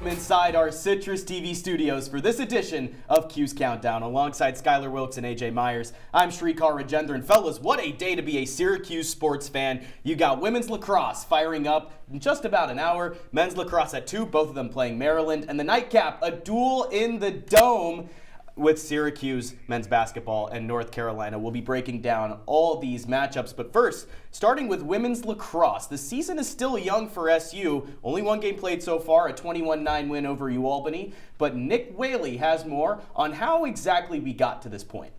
Inside our CitrusTV studios for this edition of CUSE Countdown. Alongside Skyler, Wilkes, and AJ Myers, I'm Srikar, Rajendran. Fellas, what a day to be a Syracuse sports fan. You got women's lacrosse firing up in just about an hour, men's lacrosse at 2, both of them playing Maryland, and the nightcap, a duel in the Dome with Syracuse men's basketball and North Carolina. We'll be breaking down all these matchups, but first, starting with women's lacrosse. The season is still young for SU. Only one game played so far, a 21-9 win over UAlbany, but Nick Whaley has more on how exactly we got to this point.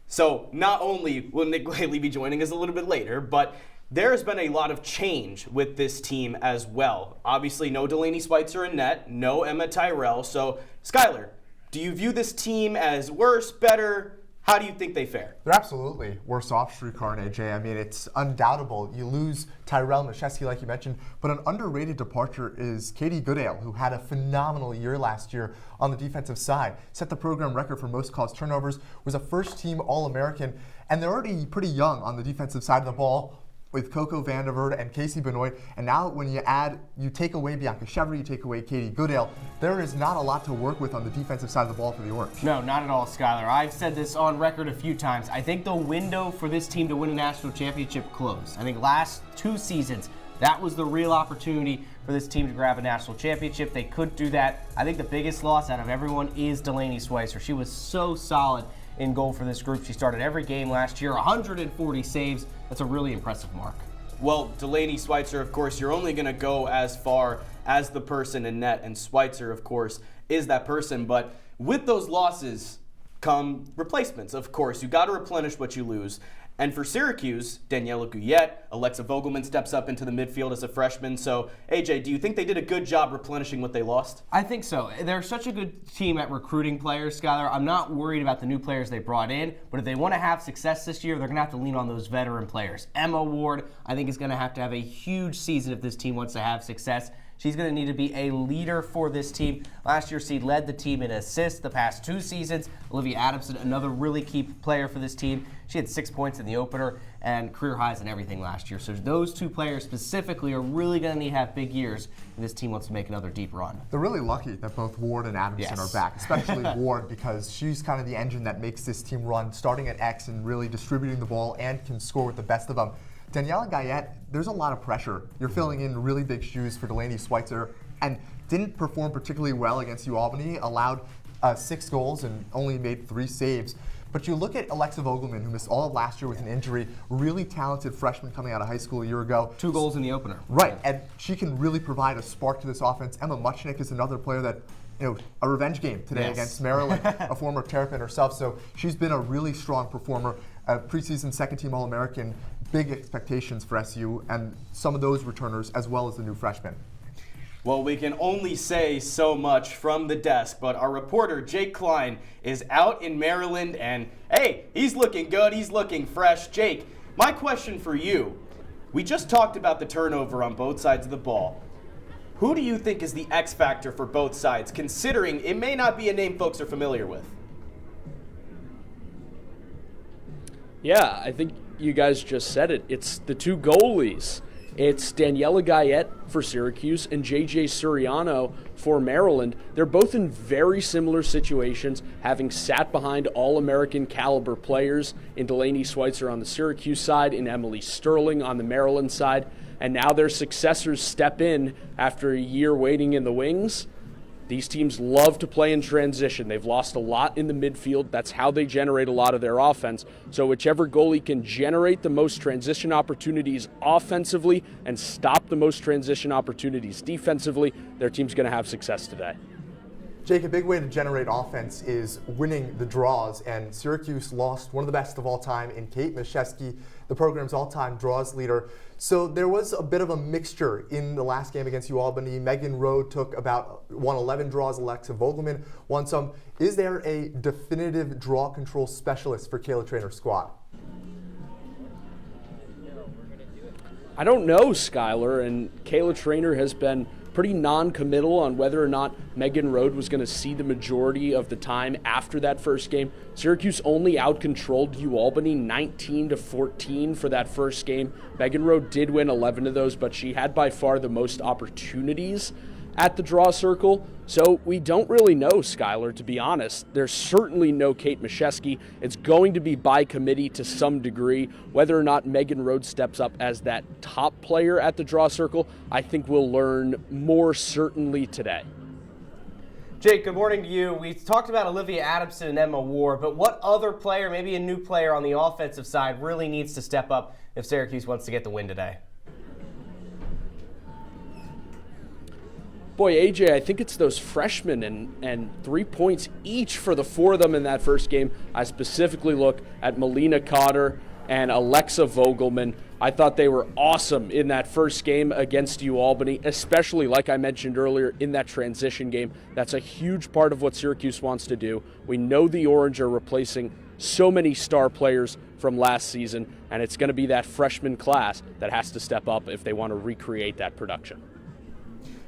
So not only will Nick Whaley be joining us a little bit later, but there's been a lot of change with this team as well. Obviously, no Delaney Schweitzer in net, no Emma Tyrell. So, Skyler, do you view this team as worse, better? How do you think they fare? They're absolutely worse off, Srikar and AJ. I mean, it's undoubtable. You lose Tyrell Mashesky, like you mentioned, but an underrated departure is Katie Goodale, who had a phenomenal year last year on the defensive side. Set the program record for most caused turnovers, was a first-team All-American, and they're already pretty young on the defensive side of the ball, with Coco Vanderverde and Casey Benoit, and now when you take away Bianca Chevry, you take away Katie Goodale, there is not a lot to work with on the defensive side of the ball for the Orange. No, not at all, Skyler. I've said this on record a few times. I think the window for this team to win a national championship closed. I think last 2 seasons, that was the real opportunity for this team to grab a national championship. They could do that. I think the biggest loss out of everyone is Delaney Schweitzer. She was so solid in goal for this group. She started every game last year, 140 saves. That's a really impressive mark. Well, Delaney Schweitzer, of course, you're only going to go as far as the person in net, and Schweitzer, of course, is that person. But with those losses come replacements, of course. You got to replenish what you lose. And for Syracuse, Daniela Guyette, Alexa Vogelman steps up into the midfield as a freshman. So, AJ, do you think they did a good job replenishing what they lost? I think so. They're such a good team at recruiting players, Skyler. I'm not worried about the new players they brought in, but if they want to have success this year, they're going to have to lean on those veteran players. Emma Ward, I think, is going to have a huge season if this team wants to have success. She's going to need to be a leader for this team. Last year, she led the team in assists the past 2 seasons. Olivia Adamson, another really key player for this team. She had 6 points in the opener and career highs and everything last year. So those 2 players specifically are really going to need to have big years if this team wants to make another deep run. They're really lucky that both Ward and Adamson are back, especially Ward, because she's kind of the engine that makes this team run, starting at X and really distributing the ball and can score with the best of them. Daniela Guyette, there's a lot of pressure. You're filling in really big shoes for Delaney Schweitzer, and didn't perform particularly well against UAlbany, allowed 6 goals and only made 3 saves. But you look at Alexa Vogelman, who missed all of last year with an injury, really talented freshman coming out of high school a year ago. 2 goals in the opener. Right, and she can really provide a spark to this offense. Emma Muchnick is another player that, a revenge game today against Maryland, a former Terrapin herself. So she's been a really strong performer, a preseason second-team All-American. Big expectations for SU and some of those returners as well as the new freshmen. Well, we can only say so much from the desk, but our reporter, Jake Klein, is out in Maryland, and hey, he's looking good, he's looking fresh. Jake, my question for you, we just talked about the turnover on both sides of the ball. Who do you think is the X factor for both sides, considering it may not be a name folks are familiar with? Yeah, I think you guys just said it. It's the 2 goalies. It's Daniela Guyette for Syracuse and JJ Suriano for Maryland. They're both in very similar situations, having sat behind All-American caliber players in Delaney Schweitzer on the Syracuse side, in Emily Sterling on the Maryland side, and now their successors step in after a year waiting in the wings. These teams love to play in transition. They've lost a lot in the midfield. That's how they generate a lot of their offense. So whichever goalie can generate the most transition opportunities offensively and stop the most transition opportunities defensively, their team's going to have success today. Jake, a big way to generate offense is winning the draws, and Syracuse lost one of the best of all time in Kate Mashesky, the program's all-time draws leader. So there was a bit of a mixture in the last game against UAlbany. Megan Rowe won 11 draws, Alexa Vogelman won some. Is there a definitive draw control specialist for Kayla Trainer's squad? I don't know, Skyler, and Kayla Trainer has been pretty non-committal on whether or not Megan Rode was going to see the majority of the time after that first game. Syracuse only out-controlled UAlbany 19-14 for that first game. Megan Rode did win 11 of those, but she had by far the most opportunities at the draw circle. So we don't really know, Skyler, to be honest. There's certainly no Kate Mashesky. It's going to be by committee to some degree. Whether or not Megan Rode steps up as that top player at the draw circle, I think we'll learn more certainly today. Jake, good morning to you. We talked about Olivia Adamson and Emma Ward, but what other player, maybe a new player on the offensive side, really needs to step up if Syracuse wants to get the win today? Boy, AJ, I think it's those freshmen and 3 points each for the four of them in that first game. I specifically look at Melina Cotter and Alexa Vogelman. I thought they were awesome in that first game against UAlbany, especially, like I mentioned earlier, in that transition game. That's a huge part of what Syracuse wants to do. We know the Orange are replacing so many star players from last season, and it's going to be that freshman class that has to step up if they want to recreate that production.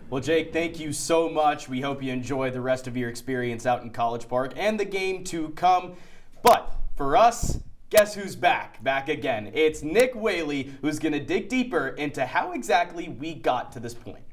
Well, Jake, thank you so much. We hope you enjoy the rest of your experience out in College Park and the game to come. But for us, guess who's back? Back again. It's Nick Whaley, who's going to dig deeper into how exactly we got to this point.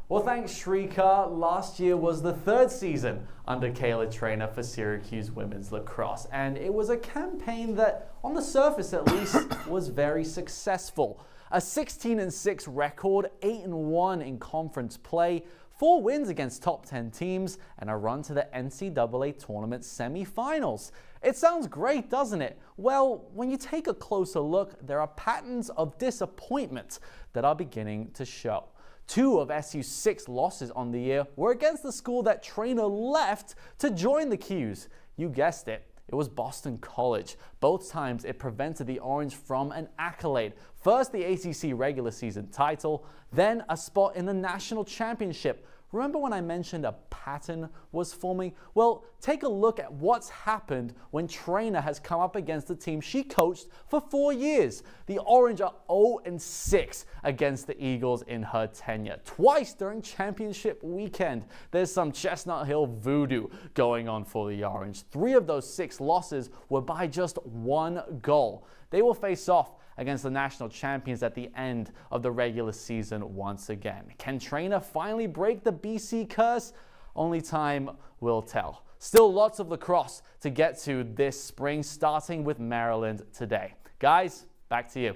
Well, thanks, Srikar. Last year was the third season under Kayla Trainer for Syracuse women's lacrosse, and it was a campaign that, on the surface at least, was very successful. A 16-6 record, 8-1 in conference play, 4 wins against top 10 teams, and a run to the NCAA tournament semifinals. It sounds great, doesn't it? Well, when you take a closer look, there are patterns of disappointment that are beginning to show. 2 of SU's 6 losses on the year were against the school that Trainer left to join the CUSE. You guessed it. It was Boston College. Both times it prevented the Orange from an accolade. First the ACC regular season title, then a spot in the national championship. Remember when I mentioned a pattern was forming? Well, take a look at what's happened when Trainer has come up against the team she coached for 4 years. The Orange are 0-6 against the Eagles in her tenure, twice during championship weekend. There's some Chestnut Hill voodoo going on for the Orange. 3 of those 6 losses were by just 1 goal. They will face off against the national champions at the end of the regular season once again. Can Trainer finally break the BC curse? Only time will tell. Still lots of lacrosse to get to this spring, starting with Maryland today. Guys, back to you.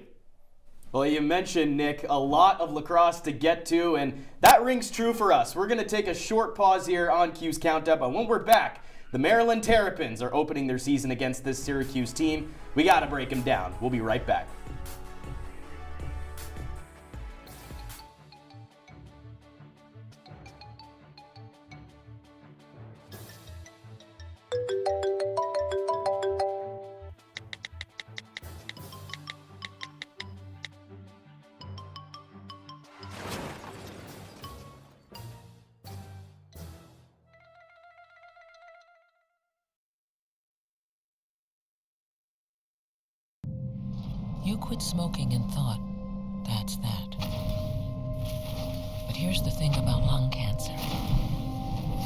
Well, you mentioned, Nick, a lot of lacrosse to get to, and that rings true for us. We're going to take a short pause here on CUSE Countdown, but when we're back, the Maryland Terrapins are opening their season against this Syracuse team. We got to break them down. We'll be right back. You quit smoking and thought, that's that. But here's the thing about lung cancer.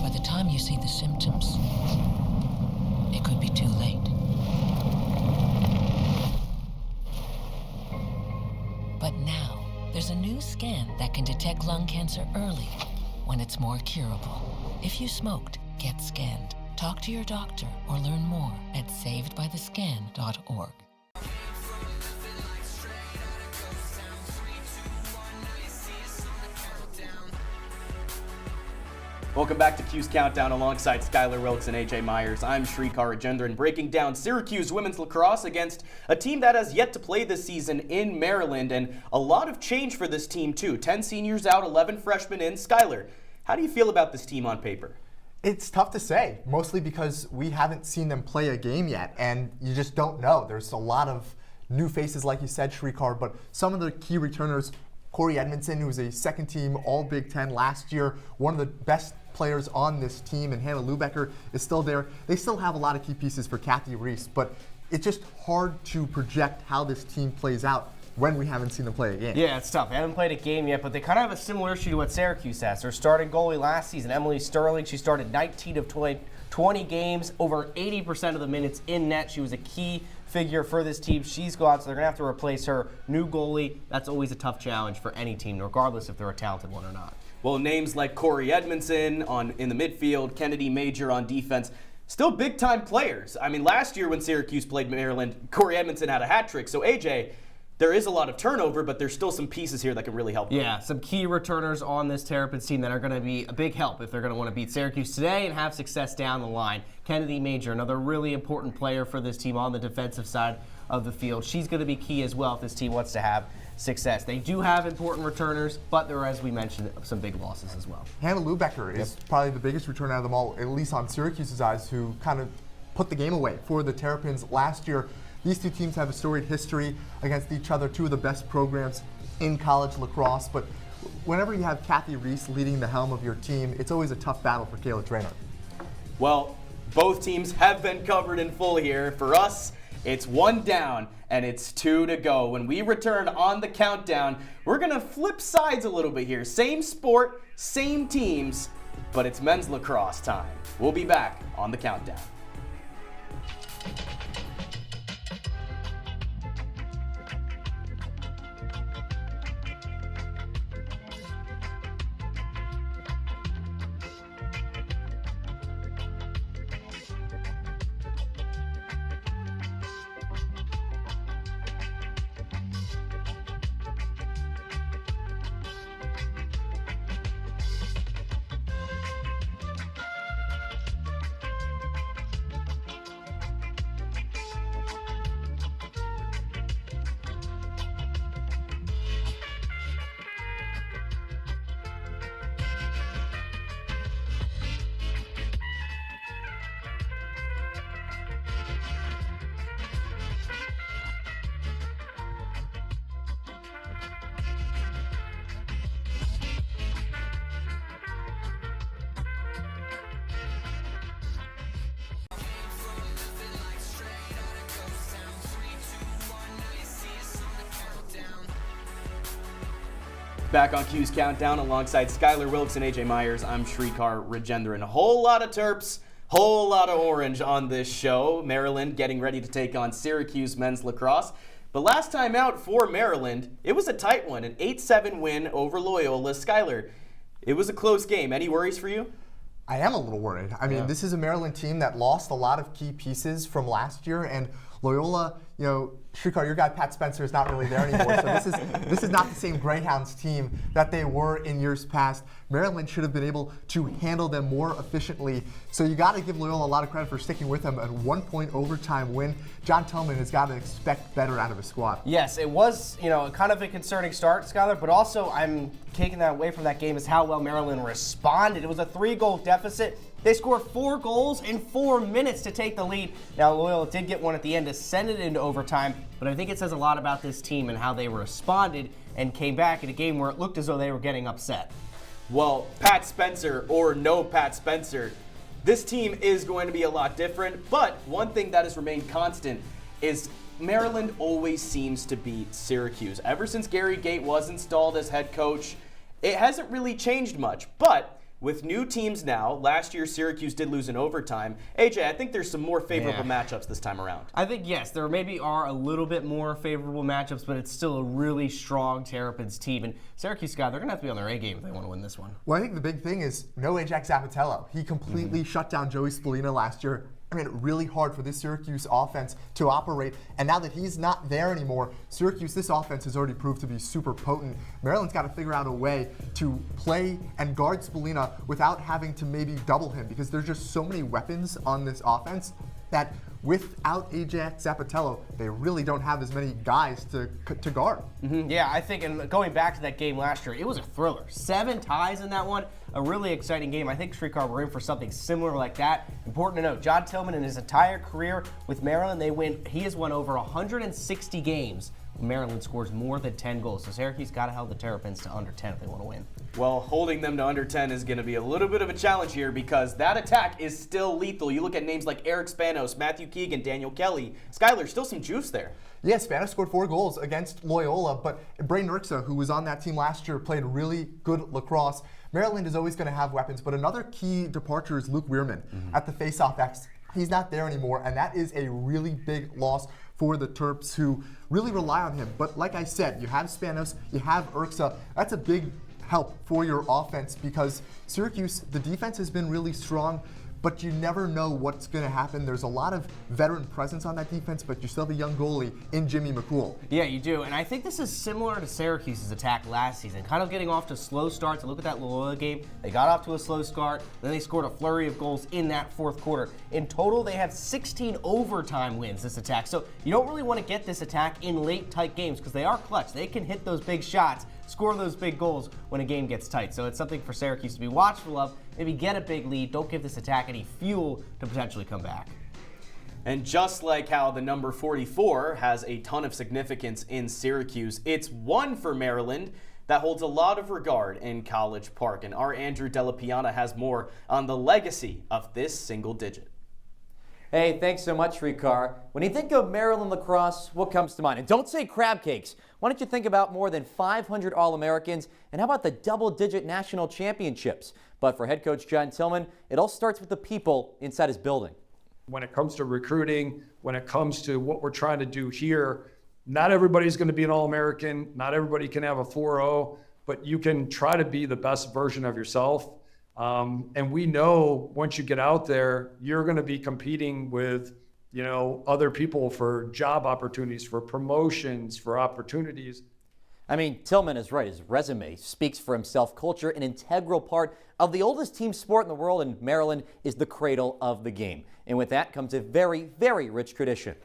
By the time you see the symptoms, it could be too late. But now, there's a new scan that can detect lung cancer early, when it's more curable. If you smoked, get scanned. Talk to your doctor or learn more at savedbythescan.org. Welcome back to CUSE Countdown alongside Skyler, Wilkes, and AJ Myers. I'm Srikar, Rajendran, breaking down Syracuse women's lacrosse against a team that has yet to play this season in Maryland, and a lot of change for this team too. 10 seniors out, 11 freshmen in. Skyler, how do you feel about this team on paper? It's tough to say, mostly because we haven't seen them play a game yet, and you just don't know. There's a lot of new faces, like you said, Srikar, but some of the key returners, Corey Edmondson, who was a second-team All-Big Ten last year, one of the best players on this team, and Hannah Lubecker is still there. They still have a lot of key pieces for Kathy Reese, but it's just hard to project how this team plays out when we haven't seen them play a game. Yeah, it's tough. They haven't played a game yet, but they kind of have a similar issue to what Syracuse has. Their starting goalie last season, Emily Sterling, she started 19 of 20 games, over 80% of the minutes in net. She was a key figure for this team. She's gone, so they're going to have to replace her. New goalie, that's always a tough challenge for any team, regardless if they're a talented one or not. Well, names like Corey Edmondson in the midfield, Kennedy Major on defense, still big-time players. I mean, last year when Syracuse played Maryland, Corey Edmondson had a hat trick. So, AJ, there is a lot of turnover, but there's still some pieces here that can really help them. Yeah, some key returners on this Terrapins team that are going to be a big help if they're going to want to beat Syracuse today and have success down the line. Kennedy Major, another really important player for this team on the defensive side of the field. She's going to be key as well if this team wants to have success. They do have important returners, but there are, as we mentioned, some big losses as well. Hannah Lubecker is probably the biggest returner out of them all, at least on Syracuse's eyes, who kind of put the game away for the Terrapins last year. These two teams have a storied history against each other, two of the best programs in college lacrosse. But whenever you have Kathy Reese leading the helm of your team, it's always a tough battle for Kayla Traynor. Well, both teams have been covered in full here. For us, it's 1 down and it's 2 to go. When we return on the countdown, we're going to flip sides a little bit here. Same sport, same teams, but it's men's lacrosse time. We'll be back on the countdown. Back on CUSE Countdown alongside Skyler, Wilkes, and AJ Myers, I'm Srikar Rajendran. A whole lot of Terps, whole lot of orange on this show. Maryland getting ready to take on Syracuse men's lacrosse. But last time out for Maryland, it was a tight one, an 8-7 win over Loyola. Skyler, it was a close game. Any worries for you? I am a little worried. I mean, this is a Maryland team that lost a lot of key pieces from last year, and Loyola, you know, Srikar, your guy Pat Spencer is not really there anymore, so this is not the same Greyhounds team that they were in years past. Maryland should have been able to handle them more efficiently, so you got to give Loyola a lot of credit for sticking with them. A 1-point overtime win. John Tillman has got to expect better out of his squad. Yes, it was, you know, kind of a concerning start, Skyler, but also I'm taking that away from that game is how well Maryland responded. It was a 3-goal deficit. They scored 4 goals in 4 minutes to take the lead. Now, Loyola did get one at the end to send it into overtime, but I think it says a lot about this team and how they responded and came back in a game where it looked as though they were getting upset. Well, Pat Spencer or no Pat Spencer, this team is going to be a lot different, but one thing that has remained constant is Maryland always seems to beat Syracuse. Ever since Gary Gait was installed as head coach, it hasn't really changed much, but with new teams now, last year Syracuse did lose in overtime. AJ, I think there's some more favorable matchups this time around. I think, yes, there maybe are a little bit more favorable matchups, but it's still a really strong Terrapins team. And Syracuse, Scott, they're going to have to be on their A game if they want to win this one. Well, I think the big thing is no Ajax Zapatello. He completely shut down Joey Spallina last year. I mean, really hard for this Syracuse offense to operate. And now that he's not there anymore, Syracuse, this offense has already proved to be super potent. Maryland's got to figure out a way to play and guard Spallina without having to maybe double him, because there's just so many weapons on this offense that without Ajax Zapatello, they really don't have as many guys to guard. Yeah, I think, and going back to that game last year, it was a thriller. 7 ties in that one. A really exciting game. I think, Srikar, we're in for something similar like that. Important to note, John Tillman in his entire career with Maryland, he has won over 160 games Maryland scores more than 10 goals. So Syracuse got to hold the Terrapins to under 10 if they want to win. Well, holding them to under 10 is going to be a little bit of a challenge here because that attack is still lethal. You look at names like Eric Spanos, Matthew Keegan, Daniel Kelly. Skyler, still some juice there. Yeah, Spanos scored 4 goals against Loyola, but Braden Urksa, who was on that team last year, played really good lacrosse. Maryland is always going to have weapons, but another key departure is Luke Weirman at the faceoff X. He's not there anymore, and that is a really big loss for the Terps, who really rely on him. But like I said, you have Spanos, you have Urksa. That's a big help for your offense because Syracuse, the defense has been really strong, but you never know what's going to happen. There's a lot of veteran presence on that defense, but you still have a young goalie in Jimmy McCool. Yeah, you do. And I think this is similar to Syracuse's attack last season, kind of getting off to slow starts. Look at that Loyola game. They got off to a slow start, then they scored a flurry of goals in that fourth quarter. In total, they have 16 overtime wins, this attack. So you don't really want to get this attack in late, tight games because they are clutch. They can hit those big shots, score those big goals when a game gets tight. So it's something for Syracuse to be watchful of. Maybe get a big lead. Don't give this attack any fuel to potentially come back. And just like how the number 44 has a ton of significance in Syracuse, it's one for Maryland that holds a lot of regard in College Park. And our Andrew Delapiana has more on the legacy of this single digit. Hey, thanks so much, Srikar. When you think of Maryland lacrosse, what comes to mind? And don't say crab cakes. Why don't you think about more than 500 All-Americans, and how about the double-digit national championships? But for head coach John Tillman, it all starts with the people inside his building. When it comes to recruiting, when it comes to what we're trying to do here, not everybody's going to be an All-American. Not everybody can have a 4.0, but you can try to be the best version of yourself. And we know once you get out there, you're going to be competing with, other people for job opportunities, for promotions, for opportunities. I mean, Tillman is right. His resume speaks for himself. Culture, an integral part of the oldest team sport in the world, and Maryland is the cradle of the game. And with that comes a very, very rich tradition.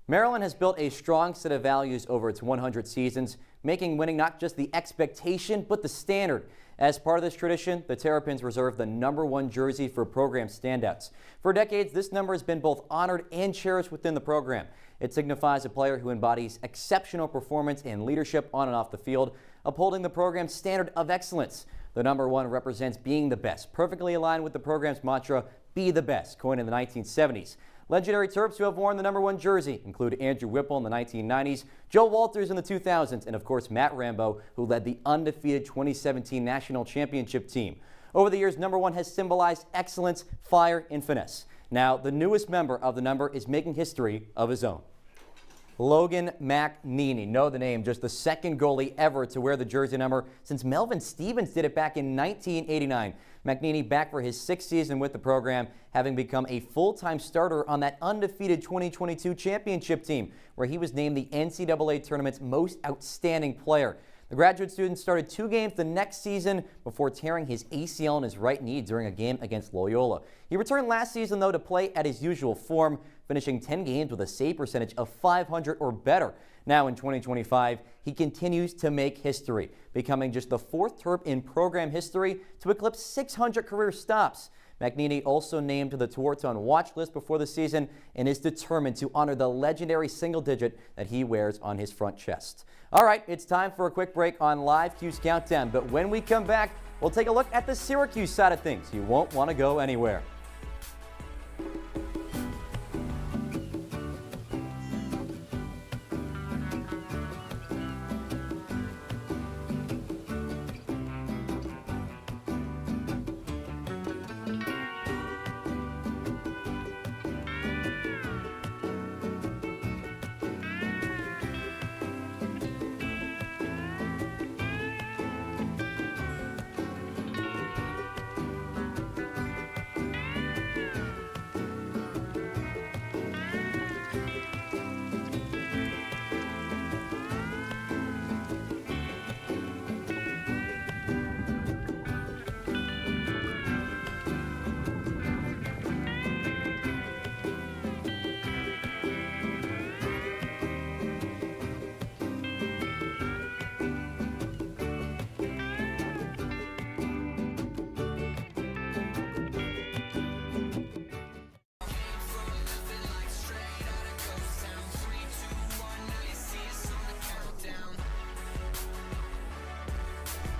Maryland has built a strong set of values over its 100 seasons, making winning not just the expectation, but the standard. As part of this tradition, the Terrapins reserve the #1 jersey for program standouts. For decades, this number has been both honored and cherished within the program. It signifies a player who embodies exceptional performance and leadership on and off the field, upholding the program's standard of excellence. The #1 represents being the best, perfectly aligned with the program's mantra, be the best, coined in the 1970s. Legendary Terps who have worn the #1 jersey include Andrew Whipple in the 1990s, Joe Walters in the 2000s, and of course Matt Rambo, who led the undefeated 2017 national championship team. Over the years, #1 has symbolized excellence, fire, and finesse. Now, the newest member of the number is making history of his own. Logan McNeely, know the name, just the second goalie ever to wear the jersey number since Melvin Stevens did it back in 1989. McNeely back for his 6th season with the program, having become a full-time starter on that undefeated 2022 championship team, where he was named the NCAA tournament's most outstanding player. The graduate student started 2 games the next season before tearing his ACL in his right knee during a game against Loyola. He returned last season, though, to play at his usual form, finishing 10 games with a save percentage of .500 or better. Now in 2025, he continues to make history, becoming just the 4th Terp in program history to eclipse 600 career stops. McNeely also named to the Tewaaraton watch list before the season and is determined to honor the legendary single digit that he wears on his front chest. All right, it's time for a quick break on Live CUSE Countdown, but when we come back, we'll take a look at the Syracuse side of things. You won't want to go anywhere.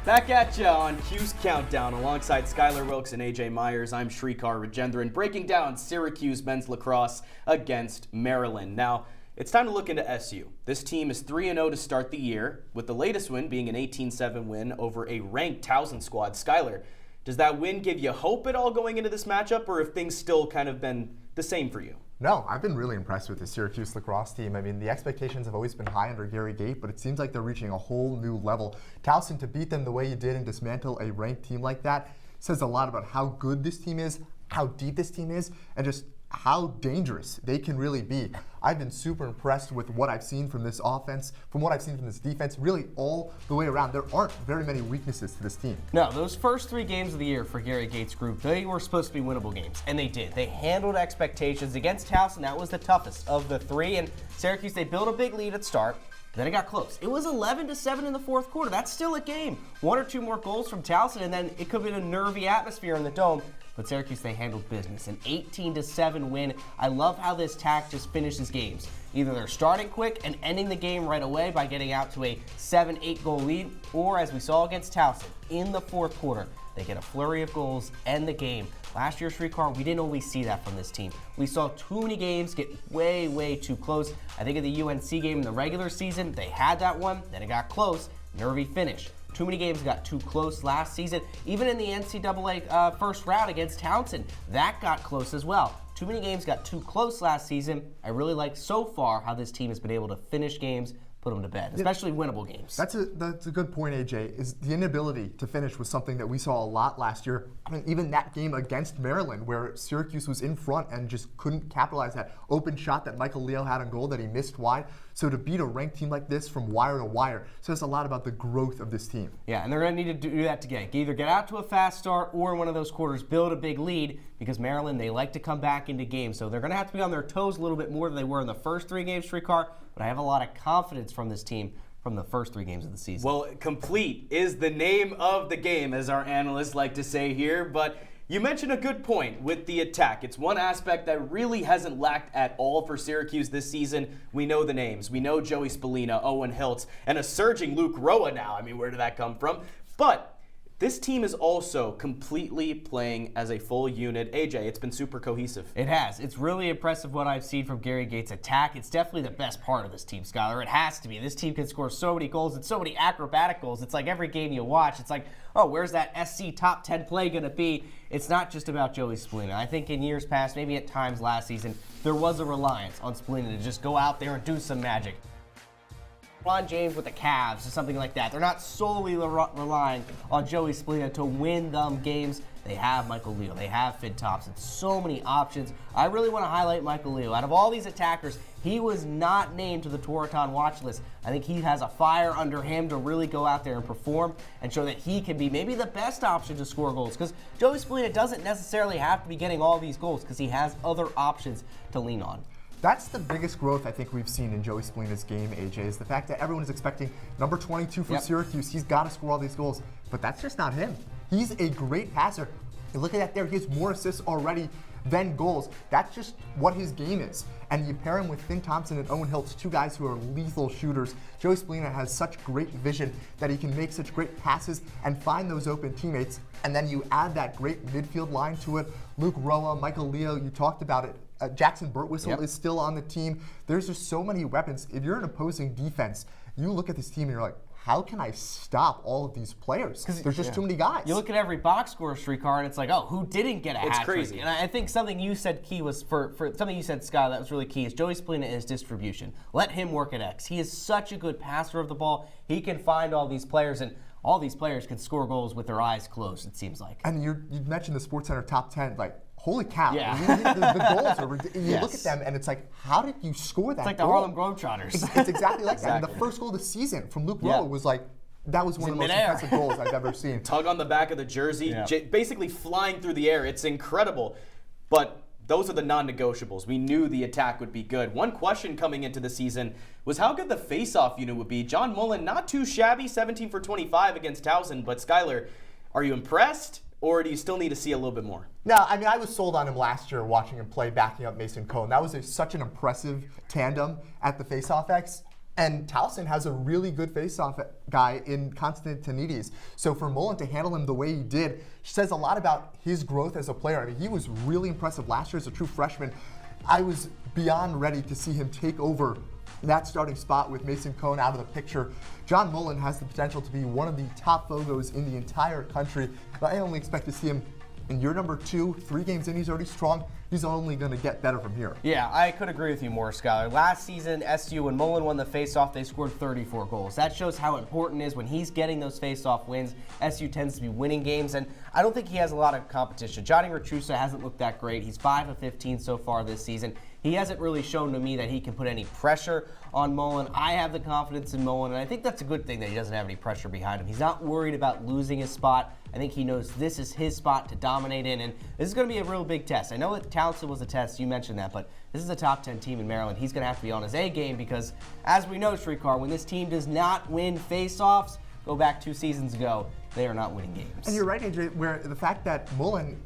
Back at ya on CUSE Countdown alongside Skyler, Wilkes, and AJ Myers. I'm Srikar Rajendran breaking down Syracuse men's lacrosse against Maryland. Now, it's time to look into SU. This team is 3-0 to start the year, with the latest win being an 18-7 win over a ranked Towson squad. Skyler, does that win give you hope at all going into this matchup, or have things still kind of been the same for you? No, I've been really impressed with the Syracuse lacrosse team. I mean, the expectations have always been high under Gary Gait, but it seems like they're reaching a whole new level. Towson, to beat them the way you did and dismantle a ranked team like that says a lot about how good this team is, how deep this team is, and just how dangerous they can really be. I've been super impressed with what I've seen from this offense, from what I've seen from this defense, really all the way around. There aren't very many weaknesses to this team. No, those first 3 games of the year for Gary Gait's group, they were supposed to be winnable games, and they did. They handled expectations against Towson. That was the toughest of the 3, and Syracuse, they built a big lead at start. Then it got close. It was 11-7 in the fourth quarter. That's still a game. 1 or 2 more goals from Towson, and then it could have been a nervy atmosphere in the Dome. But Syracuse, they handled business. An 18-7 win. I love how this tack just finishes games. Either they're starting quick and ending the game right away by getting out to a 7-8 goal lead, or as we saw against Towson, in the fourth quarter, they get a flurry of goals, end the game. Last year, Srikar, we didn't always see that from this team. We saw too many games get way, way too close. I think of the UNC game in the regular season, they had that one, then it got close, nervy finish. Too many games got too close last season. Even in the NCAA first round against Towson, that got close as well. Too many games got too close last season. I really like so far how this team has been able to finish games, put them to bed, especially winnable games. That's a good point, AJ, is the inability to finish was something that we saw a lot last year. I mean, even that game against Maryland, where Syracuse was in front and just couldn't capitalize that open shot that Michael Leo had on goal that he missed wide. So to beat a ranked team like this from wire to wire says a lot about the growth of this team. Yeah, and they're going to need to do that to either get out to a fast start or in one of those quarters build a big lead, because Maryland, they like to come back into games. So they're going to have to be on their toes a little bit more than they were in the first 3 games, Srikar, but I have a lot of confidence from this team from the first 3 games of the season. Well, complete is the name of the game, as our analysts like to say here, but you mentioned a good point with the attack. It's one aspect that really hasn't lacked at all for Syracuse this season. We know the names. We know Joey Spallina, Owen Hiltz, and a surging Luke Roa now. I mean, where did that come from? But this team is also completely playing as a full unit. AJ, it's been super cohesive. It has. It's really impressive what I've seen from Gary Gait's attack. It's definitely the best part of this team, Skyler. It has to be. This team can score so many goals and so many acrobatic goals. It's like every game you watch, it's like, oh, where's that SC top 10 play going to be? It's not just about Joey Spallina. I think in years past, maybe at times last season, there was a reliance on Spallina to just go out there and do some magic. Ron James with the Cavs or something like that. They're not solely relying on Joey Spallina to win them games. They have Michael Leo. They have Fid Thompson. So many options. I really want to highlight Michael Leo. Out of all these attackers, he was not named to the Tewaaraton watch list. I think he has a fire under him to really go out there and perform and show that he can be maybe the best option to score goals, because Joey Spallina doesn't necessarily have to be getting all these goals because he has other options to lean on. That's the biggest growth I think we've seen in Joey Spallina's game, AJ, is the fact that everyone is expecting number 22 from Syracuse. He's got to score all these goals, but that's just not him. He's a great passer. And look at that there. He has more assists already than goals. That's just what his game is. And you pair him with Finn Thompson and Owen Hiltz, 2 guys who are lethal shooters. Joey Spallina has such great vision that he can make such great passes and find those open teammates. And then you add that great midfield line to it. Luke Roa, Michael Leo, you talked about it. Jackson Burtwhistle is still on the team. There's just so many weapons. If you're an opposing defense, you look at this team and you're like, how can I stop all of these players? Because there's just too many guys. You look at every box score, Srikar, and it's like, oh, who didn't get a hat trick? It's crazy. And I think something you said key was, for something you said, Sky, that was really key, is Joey Spallina is distribution. Let him work at X. He is such a good passer of the ball. He can find all these players, and all these players can score goals with their eyes closed, it seems like. And you mentioned the SportsCenter top 10, like, holy cow. Yeah. The goals are ridiculous. You look at them and it's like, how did you score that It's like goal? the Harlem Globetrotters. It's exactly like that. And the first goal of the season from Luke Roa was like, that was one of the most impressive goals I've ever seen. Tug on the back of the jersey, basically flying through the air. It's incredible. But those are the non-negotiables. We knew the attack would be good. One question coming into the season was how good the face-off unit would be. John Mullen, not too shabby, 17 for 25 against Towson. But Skyler, are you impressed? Or do you still need to see a little bit more? No, I mean, I was sold on him last year watching him play backing up Mason Cohn. That was such an impressive tandem at the face-off X. And Towson has a really good face-off guy in Constantinides. So for Mullen to handle him the way he did says a lot about his growth as a player. I mean, he was really impressive last year as a true freshman. I was beyond ready to see him take over that starting spot with Mason Cohn out of the picture. John Mullen has the potential to be one of the top Fogos in the entire country. But I only expect to see him in year number 2, 3 games in, he's already strong. He's only going to get better from here. Yeah, I could agree with you more, Skyler. Last season, SU, when Mullen won the faceoff, they scored 34 goals. That shows how important it is when he's getting those faceoff wins. SU tends to be winning games, and I don't think he has a lot of competition. Johnny Retrusa hasn't looked that great. He's 5 of 15 so far this season. He hasn't really shown to me that he can put any pressure on Mullen. I have the confidence in Mullen, and I think that's a good thing that he doesn't have any pressure behind him. He's not worried about losing his spot. I think he knows this is his spot to dominate in, and this is going to be a real big test. I know that Towson was a test, you mentioned that, but this is a top 10 team in Maryland. He's going to have to be on his A game because, as we know, Srikar, when this team does not win face-offs, go back 2 seasons ago, they are not winning games. And you're right, AJ, where the fact that Mullen,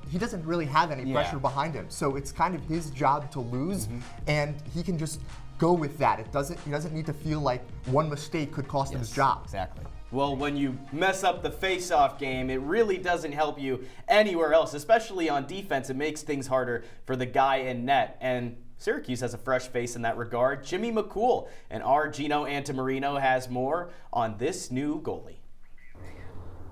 he doesn't really have any pressure behind him. So it's kind of his job to lose, and he can just go with that. He doesn't need to feel like one mistake could cost him his job. Exactly. Well, when you mess up the face-off game, it really doesn't help you anywhere else, especially on defense. It makes things harder for the guy in net. And Syracuse has a fresh face in that regard, Jimmy McCool. And our Gino Antamarino has more on this new goalie.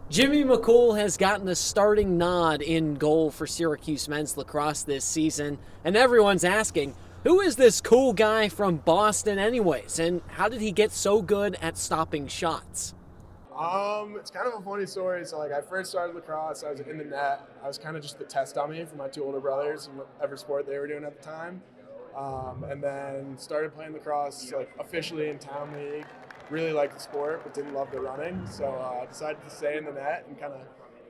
Jimmy McCool has gotten the starting nod in goal for Syracuse men's lacrosse this season, and everyone's asking, who is this cool guy from Boston anyways, and how did he get so good at stopping shots? It's kind of a funny story. So I first started lacrosse, I was in the net. I was kind of just the test dummy for my 2 older brothers and whatever sport they were doing at the time. And then started playing lacrosse officially in town league. Really liked the sport, but didn't love the running. So I decided to stay in the net and kind of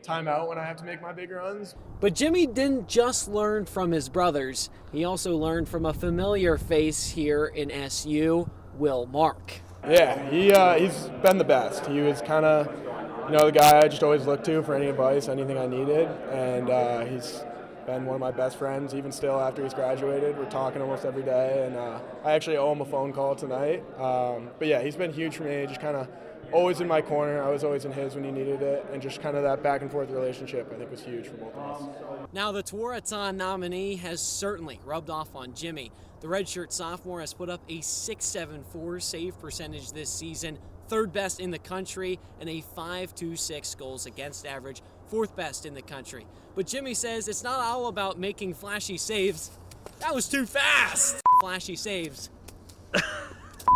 time out when I have to make my big runs. But Jimmy didn't just learn from his brothers. He also learned from a familiar face here in SU, Will Mark. Yeah, he's been the best. He was kind of, the guy I just always looked to for any advice, anything I needed. And he's been one of my best friends, even still after he's graduated. We're talking almost every day, and I actually owe him a phone call tonight. But yeah, he's been huge for me, just kind of always in my corner. I was always in his when he needed it, and just kind of that back and forth relationship I think was huge for both of us. Now the Tewaaraton nominee has certainly rubbed off on Jimmy. The redshirt sophomore has put up a .674 save percentage this season, 3rd best in the country, and a .526 goals against average, 4th best in the country. But Jimmy says it's not all about making flashy saves. That was too fast! Flashy saves.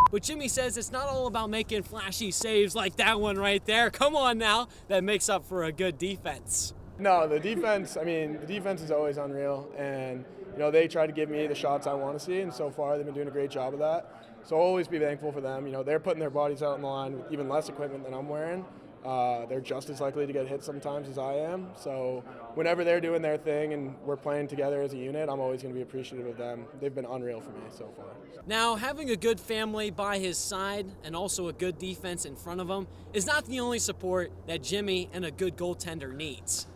But Jimmy says it's not all about making flashy saves like that one right there. Come on now, that makes up for a good defense. No, the defense is always unreal, and they try to give me the shots I want to see, and so far they've been doing a great job of that. So I'll always be thankful for them. They're putting their bodies out on the line with even less equipment than I'm wearing. They're just as likely to get hit sometimes as I am. So whenever they're doing their thing and we're playing together as a unit, I'm always going to be appreciative of them. They've been unreal for me so far. Now, having a good family by his side and also a good defense in front of him is not the only support that Jimmy and a good goaltender needs.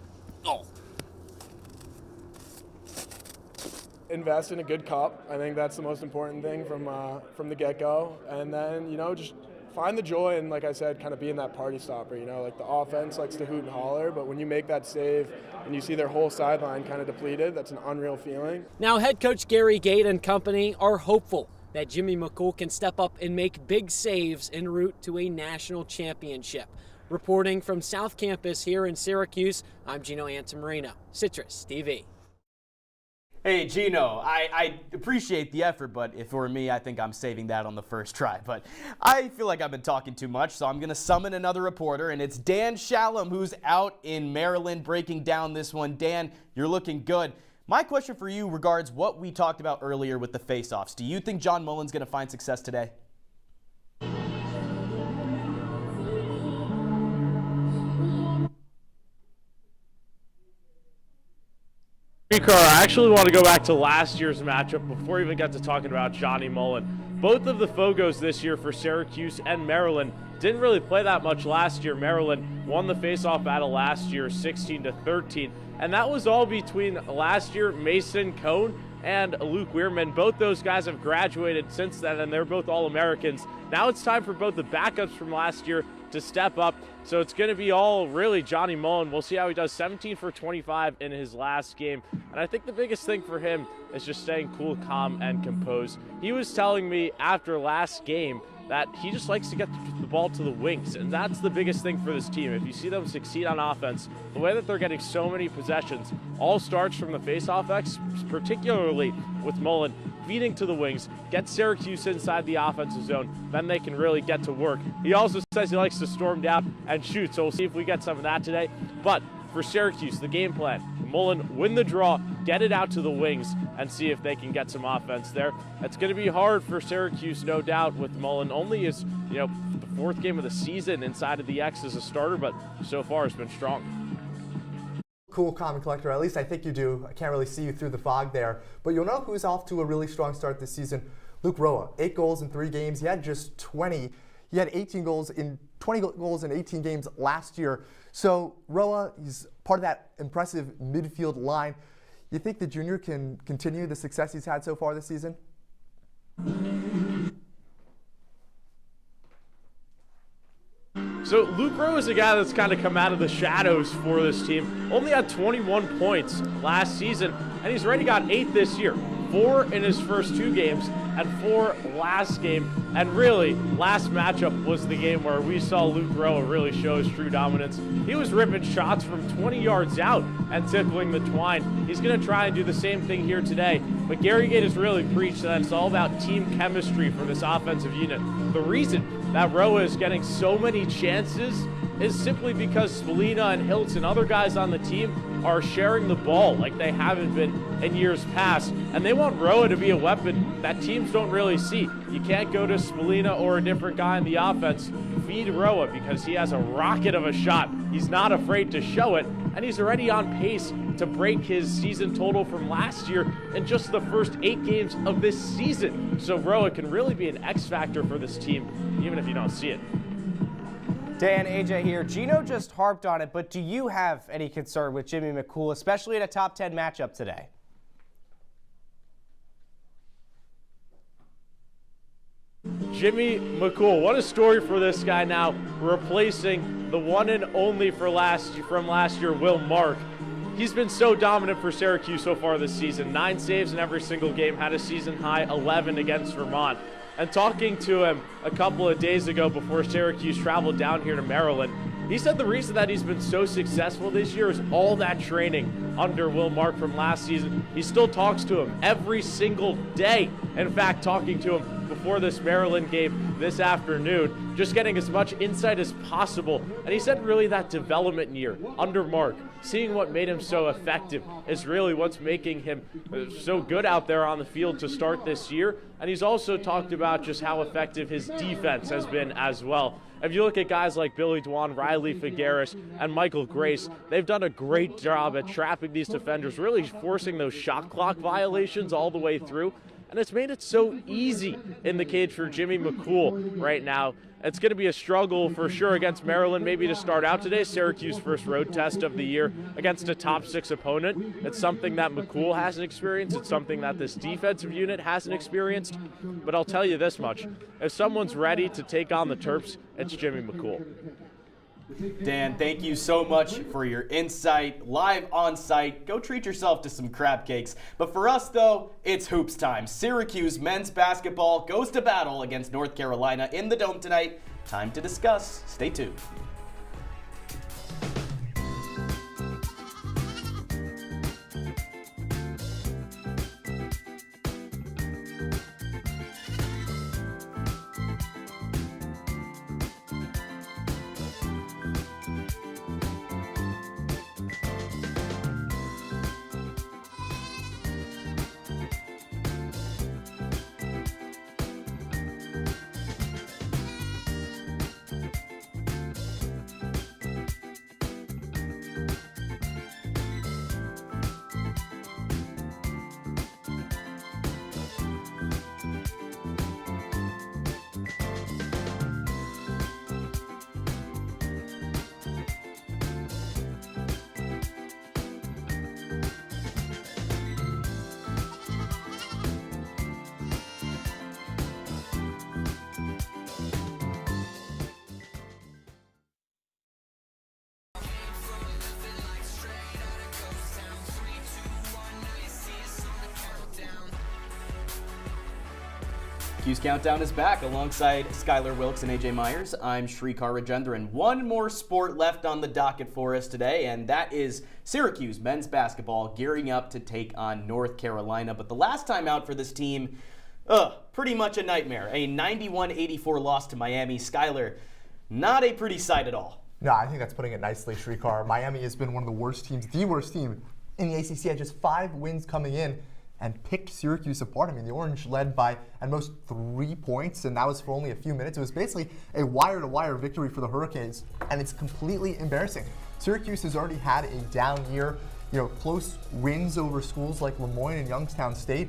Oh. Invest in a good cup. I think that's the most important thing from the get-go. And then, just find the joy and, like I said, kind of being that party stopper. The offense likes to hoot and holler, but when you make that save and you see their whole sideline kind of depleted, that's an unreal feeling. Now, head coach Gary Gate and company are hopeful that Jimmy McCool can step up and make big saves en route to a national championship. Reporting from South Campus here in Syracuse, I'm Gino Antamarino, CitrusTV. Hey, Gino, I appreciate the effort, but if it were me, I think I'm saving that on the first try. But I feel like I've been talking too much, so I'm going to summon another reporter, and it's Dan Shalom, who's out in Maryland breaking down this one. Dan, you're looking good. My question for you regards what we talked about earlier with the face-offs. Do you think John Mullen's going to find success today? Srikar, I actually want to go back to last year's matchup before we even got to talking about Johnny Mullen. Both of the Fogos this year for Syracuse and Maryland didn't really play that much last year. Maryland won the face-off battle last year 16-13, and that was all between last year Mason Cone and Luke Weirman. Both those guys have graduated since then, and they're both All-Americans. Now it's time for both the backups from last year to step up. So it's going to be all really Johnny Mullen. We'll see how he does. 17 for 25 in his last game. And I think the biggest thing for him is just staying cool, calm, and composed. He was telling me after last game that he just likes to get the ball to the wings, and that's the biggest thing for this team. If you see them succeed on offense, the way that they're getting so many possessions all starts from the face-off X, particularly with Mullen feeding to the wings, get Syracuse inside the offensive zone, then they can really get to work. He also says he likes to storm down and shoot, so we'll see if we get some of that today. But for Syracuse, the game plan, Mullen win the draw, get it out to the wings, and see if they can get some offense there. It's going to be hard for Syracuse, no doubt, with Mullen only his, the fourth game of the season inside of the X as a starter, but so far has been strong. Cool, calm, and collector. At least I think you do. I can't really see you through the fog there. But you'll know who's off to a really strong start this season. Luke Roa, 8 goals in 3 games. He had just 20. He had 20 goals in 18 games last year. So Roa, he's part of that impressive midfield line. You think the junior can continue the success he's had so far this season? So Luke Rowe is a guy that's kind of come out of the shadows for this team. Only had 21 points last season, and he's already got 8 this year. 4 in his first 2 games and 4 last game. And really, last matchup was the game where we saw Luke Rowe really show his true dominance. He was ripping shots from 20 yards out and tickling the twine. He's going to try and do the same thing here today. But Gary Gate has really preached that it's all about team chemistry for this offensive unit. The reason that Rowe is getting so many chances is simply because Spalina and Hiltz and other guys on the team are sharing the ball like they haven't been in years past. And they want Roa to be a weapon that teams don't really see. You can't go to Spalina or a different guy in the offense. Feed Roa because he has a rocket of a shot. He's not afraid to show it, and he's already on pace to break his season total from last year in just the first 8 games of this season. So Roa can really be an X factor for this team, even if you don't see it. Dan, AJ here. Gino just harped on it, but do you have any concern with Jimmy McCool, especially in a top 10 matchup today? Jimmy McCool, what a story for this guy now, replacing the one and only from last year, Will Mark. He's been so dominant for Syracuse so far this season. 9 saves in every single game, had a season high 11 against Vermont. And talking to him a couple of days ago before Syracuse traveled down here to Maryland, he said the reason that he's been so successful this year is all that training under Will Mark from last season. He still talks to him every single day. In fact, talking to him before this Maryland game this afternoon, just getting as much insight as possible. And he said really that development year under Mark, seeing what made him so effective is really what's making him so good out there on the field to start this year. And he's also talked about just how effective his defense has been as well. If you look at guys like Billy Dwan, Riley Figueres, and Michael Grace, they've done a great job at trapping these defenders, really forcing those shot clock violations all the way through. And it's made it so easy in the cage for Jimmy McCool right now. It's going to be a struggle for sure against Maryland, maybe to start out today. Syracuse first road test of the year against a top 6 opponent. It's something that McCool hasn't experienced. It's something that this defensive unit hasn't experienced. But I'll tell you this much. If someone's ready to take on the Terps, it's Jimmy McCool. Dan, thank you so much for your insight live on site. Go treat yourself to some crab cakes. But for us, though, it's hoops time. Syracuse men's basketball goes to battle against North Carolina in the Dome tonight. Time to discuss. Stay tuned. CUSE Countdown is back alongside Skyler, Wilkes, and AJ Myers. I'm Srikar Rajendran. One more sport left on the docket for us today, and that is Syracuse men's basketball gearing up to take on North Carolina. But the last time out for this team, pretty much a nightmare. A 91-84 loss to Miami. Skyler, not a pretty sight at all. No, I think that's putting it nicely, Srikar. Miami has been one of the worst teams in the ACC, had just 5 wins coming in and picked Syracuse apart. I mean, the Orange led by at most 3 points, and that was for only a few minutes. It was basically a wire-to-wire victory for the Hurricanes, and it's completely embarrassing. Syracuse has already had a down year, close wins over schools like Lemoyne and Youngstown State,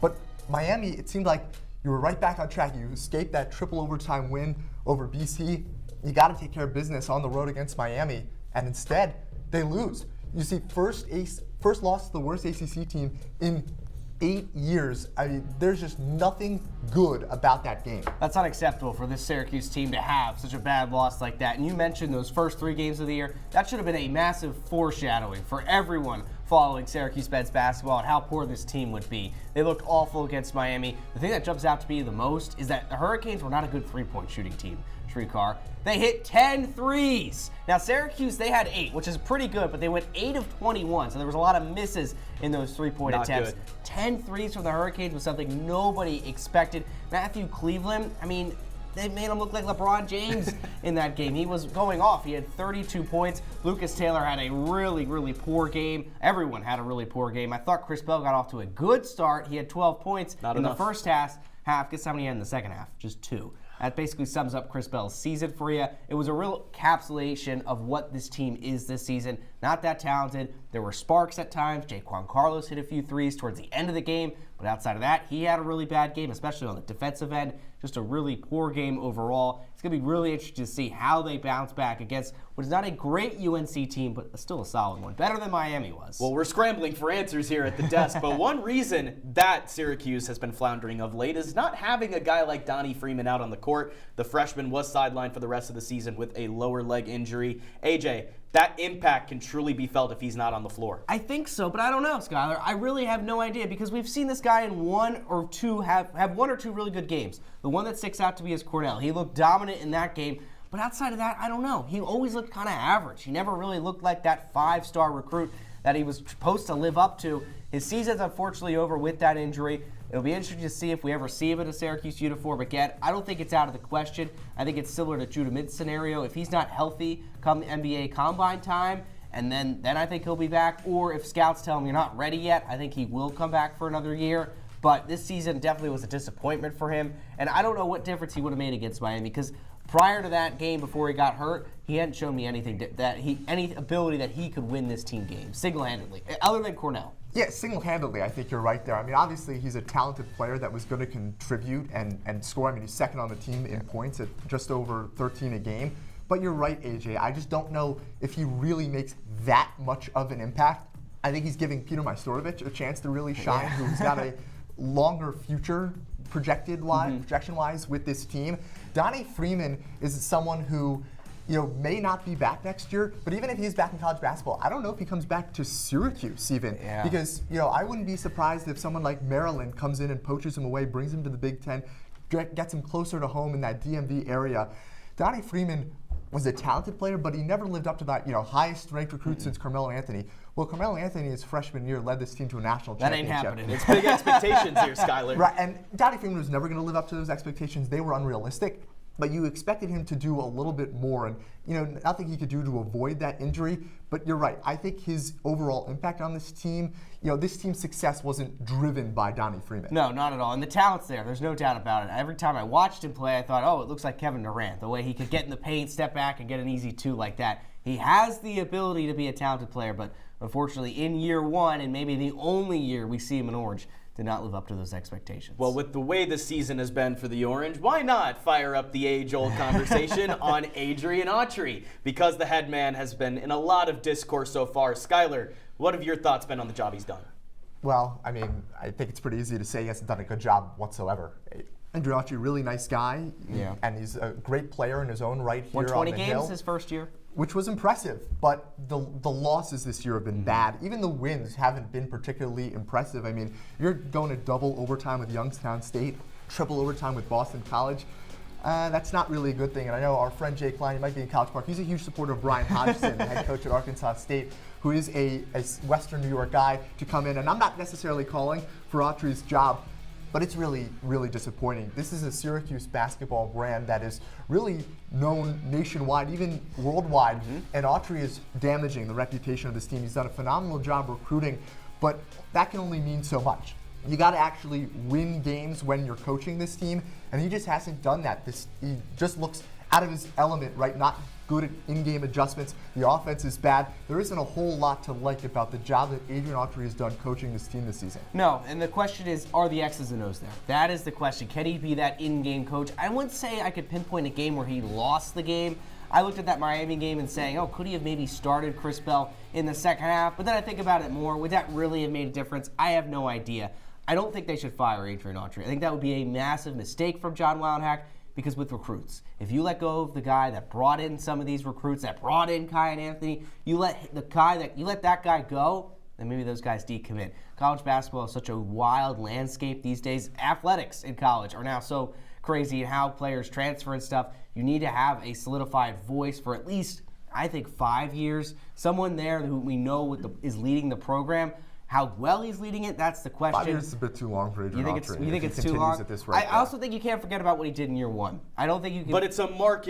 but Miami, it seemed like you were right back on track. You escaped that triple overtime win over BC. You got to take care of business on the road against Miami, and instead, they lose. You see, first loss to the worst ACC team in 8 years. I mean, there's just nothing good about that game. That's unacceptable for this Syracuse team to have such a bad loss like that. And you mentioned those first 3 games of the year. That should have been a massive foreshadowing for everyone following Syracuse men's basketball and how poor this team would be. They looked awful against Miami. The thing that jumps out to me the most is that the Hurricanes were not a good three-point shooting team. Srikar. They hit 10 threes. Now Syracuse, they had 8, which is pretty good, but they went 8 of 21, so there was a lot of misses in those three-point attempts. Good. 10 threes from the Hurricanes was something nobody expected. Matthew Cleveland, I mean, they made him look like LeBron James in that game. He was going off. He had 32 points. Lucas Taylor had a really, really poor game. Everyone had a really poor game. I thought Chris Bell got off to a good start. He had 12 points in the first half. Guess how many he had in the second half? Just 2. That basically sums up Chris Bell's season for you. It was a real encapsulation of what this team is this season. Not that talented. There were sparks at times. Jaquan Carlos hit a few threes towards the end of the game. But outside of that, he had a really bad game, especially on the defensive end. Just a really poor game overall. It's going to be really interesting to see how they bounce back against what is not a great UNC team, but still a solid one. Better than Miami was. Well, we're scrambling for answers here at the desk, but one reason that Syracuse has been floundering of late is not having a guy like Donnie Freeman out on the court. The freshman was sidelined for the rest of the season with a lower leg injury. AJ, that impact can truly be felt if he's not on the floor. I think so, but I don't know, Skyler. I really have no idea because we've seen this guy in one or two really good games. The one that sticks out to me is Cornell. He looked dominant in that game, but outside of that, I don't know. He always looked kind of average. He never really looked like that 5-star recruit that he was supposed to live up to. His season's unfortunately over with that injury. It'll be interesting to see if we ever see him in a Syracuse uniform again. I don't think it's out of the question. I think it's similar to Judah Mint's scenario. If he's not healthy come NBA Combine time, and then I think he'll be back. Or if scouts tell him you're not ready yet, I think he will come back for another year. But this season definitely was a disappointment for him. And I don't know what difference he would have made against Miami because prior to that game, before he got hurt, he hadn't shown me anything any ability that he could win this team game single-handedly, other than Cornell. Yeah, single-handedly, I think you're right there. I mean, obviously, he's a talented player that was going to contribute and score. I mean, he's second on the team in points at just over 13 a game. But you're right, AJ. I just don't know if he really makes that much of an impact. I think he's giving Peter Majstorovic a chance to really shine, who's got a longer future projection-wise with this team. Donnie Freeman is someone who may not be back next year, but even if he's back in college basketball, I don't know if he comes back to Syracuse even. Yeah. Because, I wouldn't be surprised if someone like Maryland comes in and poaches him away, brings him to the Big Ten, gets him closer to home in that DMV area. Donnie Freeman was a talented player, but he never lived up to that, highest ranked recruit since Carmelo Anthony. Well, Carmelo Anthony, his freshman year, led this team to a national championship. That ain't happening. It's big expectations here, Skyler. Right, and Donnie Freeman was never going to live up to those expectations. They were unrealistic. But you expected him to do a little bit more, and nothing he could do to avoid that injury. But you're right. I think his overall impact on this team, this team's success wasn't driven by Donnie Freeman. No, not at all. And the talent's there. There's no doubt about it. Every time I watched him play, I thought, oh, it looks like Kevin Durant. The way he could get in the paint, step back, and get an easy 2 like that. He has the ability to be a talented player, but unfortunately, in year 1, and maybe the only year we see him in orange, did not live up to those expectations. Well, with the way the season has been for the Orange, why not fire up the age-old conversation on Adrian Autry? Because the head man has been in a lot of discourse so far. Skyler, what have your thoughts been on the job he's done? Well, I mean, I think it's pretty easy to say he hasn't done a good job whatsoever. Adrian Autry, really nice guy, and he's a great player in his own right here on the hill. Won 20 games his first year. Which was impressive, but the losses this year have been bad. Even the wins haven't been particularly impressive. I mean, you're going to double overtime with Youngstown State. triple overtime with Boston College. That's not really a good thing. And I know our friend Jay Klein, he might be in College Park. He's a huge supporter of Brian Hodgson, the head coach at Arkansas State, who is a Western New York guy to come in. And I'm not necessarily calling for Autry's job, but it's really, really disappointing. This is a Syracuse basketball brand that is really known nationwide, even worldwide, and Autry is damaging the reputation of this team. He's done a phenomenal job recruiting, but that can only mean so much. You got to actually win games when you're coaching this team, and he just hasn't done that. He just looks out of his element, right? Not good at in-game adjustments. The offense is bad. There isn't a whole lot to like about the job that Adrian Autry has done coaching this team this season. No, and the question is, are the X's and O's there? That is the question. Can he be that in-game coach? I wouldn't say I could pinpoint a game where he lost the game. I looked at that Miami game and saying, oh, could he have maybe started Chris Bell in the second half? But then I think about it more. Would that really have made a difference? I have no idea. I don't think they should fire Adrian Autry. I think that would be a massive mistake from John Wildhack, because with recruits, if you let go of the guy that brought in some of these recruits, that brought in Kai and Anthony, you let that guy go, then maybe those guys decommit. College basketball is such a wild landscape these days. Athletics in college are now so crazy in how players transfer and stuff. You need to have a solidified voice for at least, I think, 5 years. Someone there who we know is leading the program. How well he's leading it, that's the question. 5 years is a bit too long for Adrian Autry. You think it's too long? I also think you can't forget about what he did in year one. I don't think you can. But it's a marked,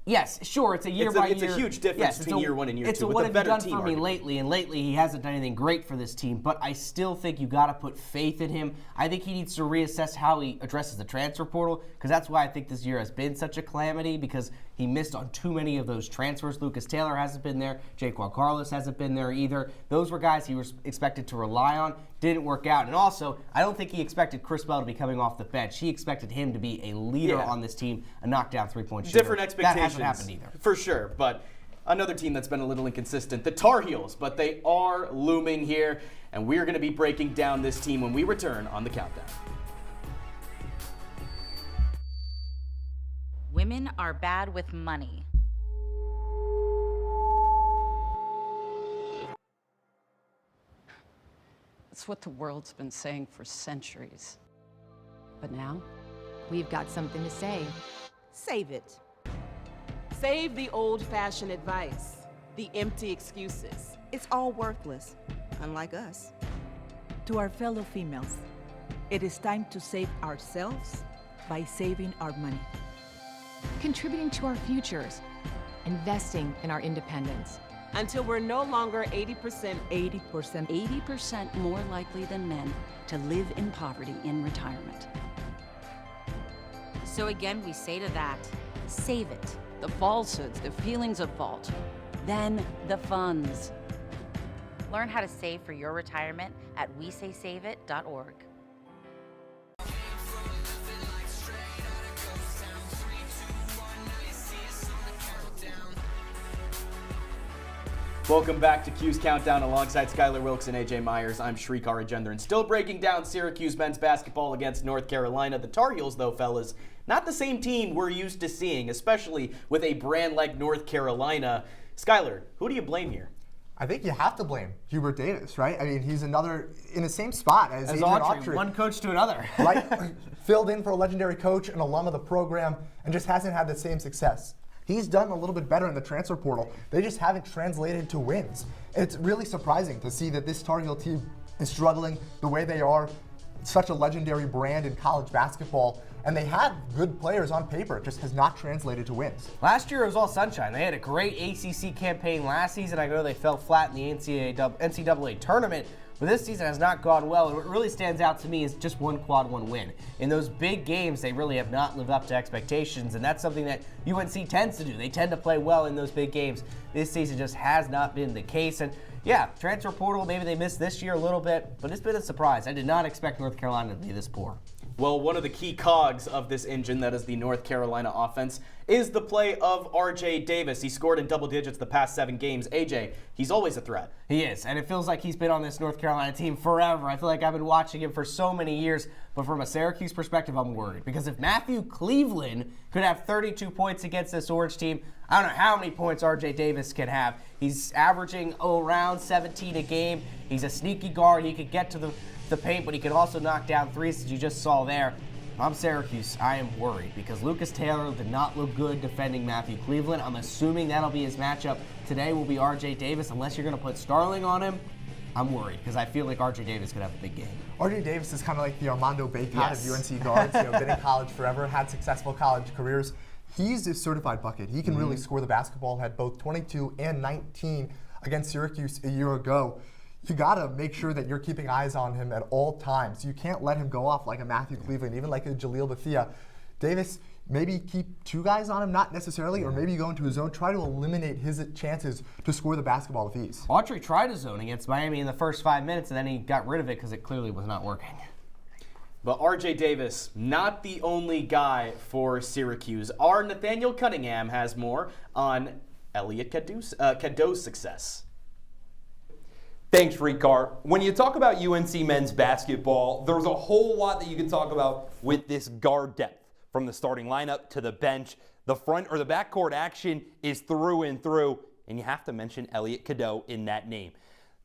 Yes, sure, it's a year by year. It's a huge difference between year one and year two. It's a what have you done for me lately, and lately he hasn't done anything great for this team, but I still think you got to put faith in him. I think he needs to reassess how he addresses the transfer portal, because that's why I think this year has been such a calamity, because he missed on too many of those transfers. Lucas Taylor hasn't been there. Jaquan Carlos hasn't been there either. Those were guys he was expected to rely on. Didn't work out. And also, I don't think he expected Chris Bell to be coming off the bench. He expected him to be a leader on this team, a knockdown three-point shooter. Different expectations. That hasn't happened either. For sure. But another team that's been a little inconsistent, the Tar Heels. But they are looming here, and we're going to be breaking down this team when we return on the Countdown. Women are bad with money. It's what the world's been saying for centuries. But now, we've got something to say. Save it. Save the old-fashioned advice, the empty excuses. It's all worthless, unlike us. To our fellow females, it is time to save ourselves by saving our money. Contributing to our futures, investing in our independence. Until we're no longer 80% more likely than men to live in poverty in retirement. So again, we say to that, save it. The falsehoods, the feelings of fault, then the funds. Learn how to save for your retirement at wesaysaveit.org. Welcome back to CUSE Countdown alongside Skyler, Wilkes, and AJ Myers. I'm Srikar Rajendran. Still breaking down Syracuse men's basketball against North Carolina. The Tar Heels, though, fellas, not the same team we're used to seeing, especially with a brand like North Carolina. Skyler, who do you blame here? I think you have to blame Hubert Davis, right? I mean, he's another in the same spot as Adrian Autry. One coach to another. Right? Filled in for a legendary coach, an alum of the program, and just hasn't had the same success. He's done a little bit better in the transfer portal. They just haven't translated to wins. It's really surprising to see that this Tar Heel team is struggling the way they are. Such a legendary brand in college basketball, and they have good players on paper. It just has not translated to wins. Last year it was all sunshine. They had a great ACC campaign last season. I know they fell flat in the NCAA tournament, but this season has not gone well. And what really stands out to me is just one quad one win. In those big games, they really have not lived up to expectations, and that's something that UNC tends to do. They tend to play well in those big games. This season just has not been the case. And yeah, transfer portal, maybe they missed this year a little bit, but it's been a surprise. I did not expect North Carolina to be this poor. Well, one of the key cogs of this engine that is the North Carolina offense is the play of RJ Davis. He scored in double digits the past 7 games. AJ, he's always a threat. He is, and it feels like he's been on this North Carolina team forever. I feel like I've been watching him for so many years, but from a Syracuse perspective, I'm worried. Because if Matthew Cleveland could have 32 points against this Orange team, I don't know how many points RJ Davis can have. He's averaging around 17 a game. He's a sneaky guard. He could get to the paint, but he could also knock down threes, as you just saw there. I'm Syracuse. I am worried because Lucas Taylor did not look good defending Matthew Cleveland. I'm assuming that'll be his matchup today will be RJ Davis. Unless you're going to put Starling on him, I'm worried because I feel like RJ Davis could have a big game. RJ Davis is kind of like the Armando Bacot of UNC guards. Been in college forever, had successful college careers. He's a certified bucket. He can really score the basketball. Had both 22 and 19 against Syracuse a year ago. You gotta make sure that you're keeping eyes on him at all times. You can't let him go off like a Matthew Cleveland, even like a Jaleel Bethea. Davis, maybe keep two guys on him, not necessarily, or maybe go into his zone. Try to eliminate his chances to score the basketball with ease. Autry tried his zone against Miami in the first 5 minutes, and then he got rid of it because it clearly was not working. But RJ Davis, not the only guy for Syracuse. Our Nathaniel Cunningham has more on Elliot Cadeau's success. Thanks, Srikar. When you talk about UNC men's basketball, there's a whole lot that you can talk about with this guard depth. From the starting lineup to the bench, the front or the backcourt action is through and through, and you have to mention Elliot Cadeau in that name.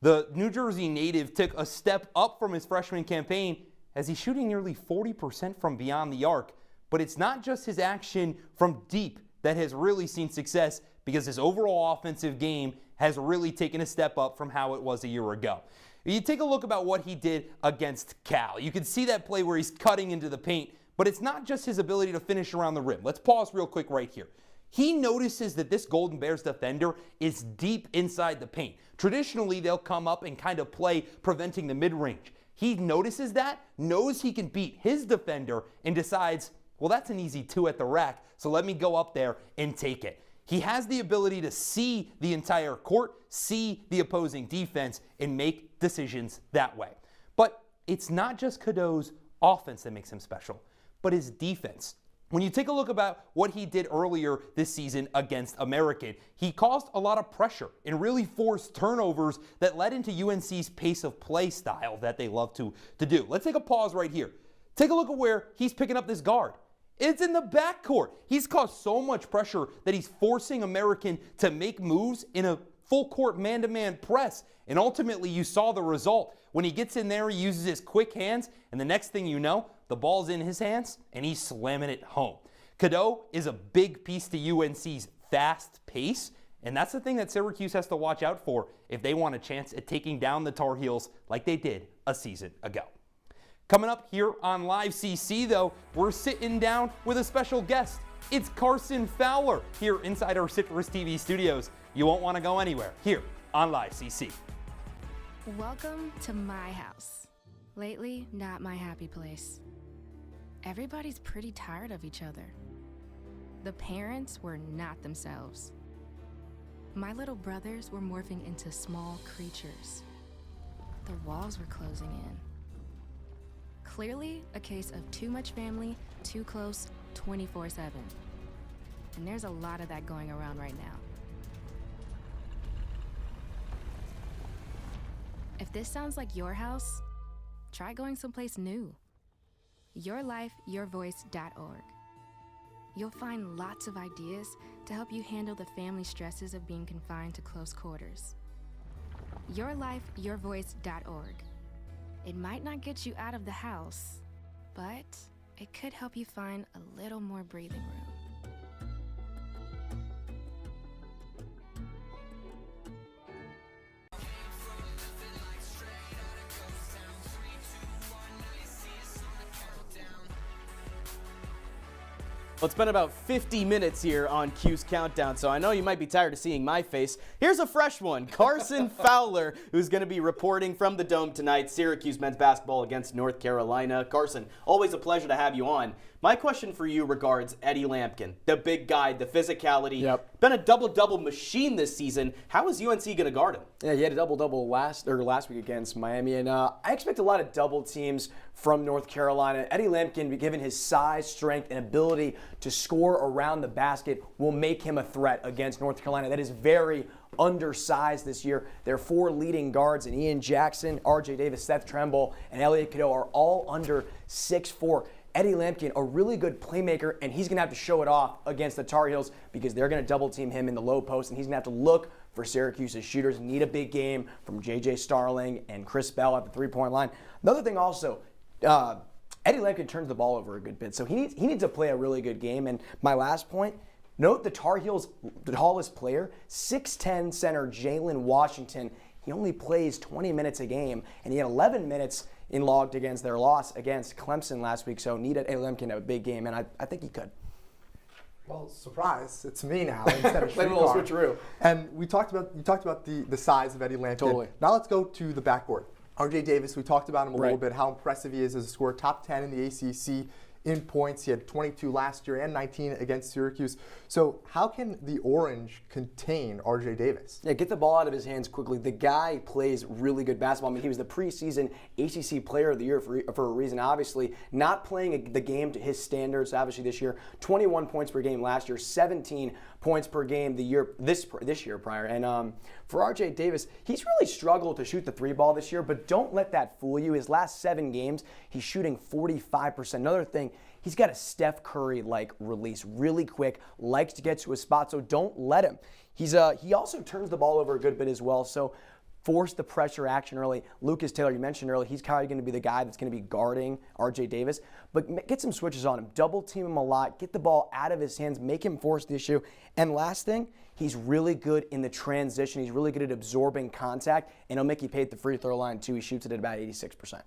The New Jersey native took a step up from his freshman campaign as he's shooting nearly 40% from beyond the arc, but it's not just his action from deep that has really seen success because his overall offensive game has really taken a step up from how it was a year ago. You take a look about what he did against Cal. You can see that play where he's cutting into the paint, but it's not just his ability to finish around the rim. Let's pause real quick right here. He notices that this Golden Bears defender is deep inside the paint. Traditionally, they'll come up and kind of play preventing the mid-range. He notices that, knows he can beat his defender, and decides, well, that's an easy two at the rack, so let me go up there and take it. He has the ability to see the entire court, see the opposing defense, and make decisions that way. But it's not just Cadeau's offense that makes him special, but his defense. When you take a look about what he did earlier this season against American, he caused a lot of pressure and really forced turnovers that led into UNC's pace of play style that they love to do. Let's take a pause right here. Take a look at where he's picking up this guard. It's in the backcourt. He's caused so much pressure that he's forcing American to make moves in a full court man-to-man press. And ultimately, you saw the result. When he gets in there, he uses his quick hands, and the next thing you know, the ball's in his hands, and he's slamming it home. Cadeau is a big piece to UNC's fast pace, and that's the thing that Syracuse has to watch out for if they want a chance at taking down the Tar Heels like they did a season ago. Coming up here on Live CC, though, we're sitting down with a special guest. It's Carson Fowler here inside our CitrusTV studios. You won't want to go anywhere here on Live CC. Welcome to my house. Lately, not my happy place. Everybody's pretty tired of each other. The parents were not themselves. My little brothers were morphing into small creatures. The walls were closing in. Clearly a case of too much family, too close, 24/7. And there's a lot of that going around right now. If this sounds like your house, try going someplace new. YourLifeYourVoice.org. You'll find lots of ideas to help you handle the family stresses of being confined to close quarters. YourLifeYourVoice.org. It might not get you out of the house, but it could help you find a little more breathing room. Well, it's been about 50 minutes here on CUSE Countdown, so I know you might be tired of seeing my face. Here's a fresh one, Carson Fowler, who's going to be reporting from the Dome tonight, Syracuse men's basketball against North Carolina. Carson, always a pleasure to have you on. My question for you regards Eddie Lampkin, the big guy, the physicality. Yep. Been a double-double machine this season. How is UNC going to guard him? Yeah, he had a double-double last week against Miami, and I expect a lot of double teams from North Carolina. Eddie Lampkin, given his size, strength, and ability to score around the basket, will make him a threat against North Carolina. That is very undersized this year. Their 4 leading guards, and Ian Jackson, R.J. Davis, Seth Tremble, and Elliot Cadeau are all under 6'4". Eddie Lampkin, a really good playmaker, and he's going to have to show it off against the Tar Heels because they're going to double team him in the low post, and he's going to have to look for Syracuse's shooters. Need a big game from J.J. Starling and Chris Bell at the three-point line. Another thing also, Eddie Lampkin turns the ball over a good bit, so he needs to play a really good game. And my last point, note the Tar Heels' tallest player, 6'10" center Jalen Washington. He only plays 20 minutes a game, and he had 11 minutes in logged against their loss against Clemson last week, so needed Eddie Lampkin to have a big game, and I think he could. Well, surprise, it's me now instead of Play a little Srikar. switcheroo. And you talked about the size of Eddie Lampkin. Totally. Now let's go to the backcourt. R.J. Davis, we talked about him a little bit, how impressive he is as a scorer, top 10 in the ACC in points. He had 22 last year and 19 against Syracuse. So how can the Orange contain R.J. Davis? Yeah, get the ball out of his hands quickly. The guy plays really good basketball. I mean, he was the preseason ACC Player of the Year for a reason. Obviously, not playing the game to his standards. Obviously, this year, 21 points per game last year, 17 points per game this year prior. And for R.J. Davis, he's really struggled to shoot the 3-ball this year, but don't let that fool you. His last 7 games, he's shooting 45%. Another thing, he's got a Steph Curry-like release, really quick, likes to get to a spot, so don't let him. He also turns the ball over a good bit as well, so force the pressure action early. Lucas Taylor, you mentioned earlier, he's kind of going to be the guy that's going to be guarding R.J. Davis, but get some switches on him. Double team him a lot, get the ball out of his hands, make him force the issue. And last thing, he's really good in the transition. He's really good at absorbing contact, and he'll make you pay at the free throw line too. He shoots it at about 86%.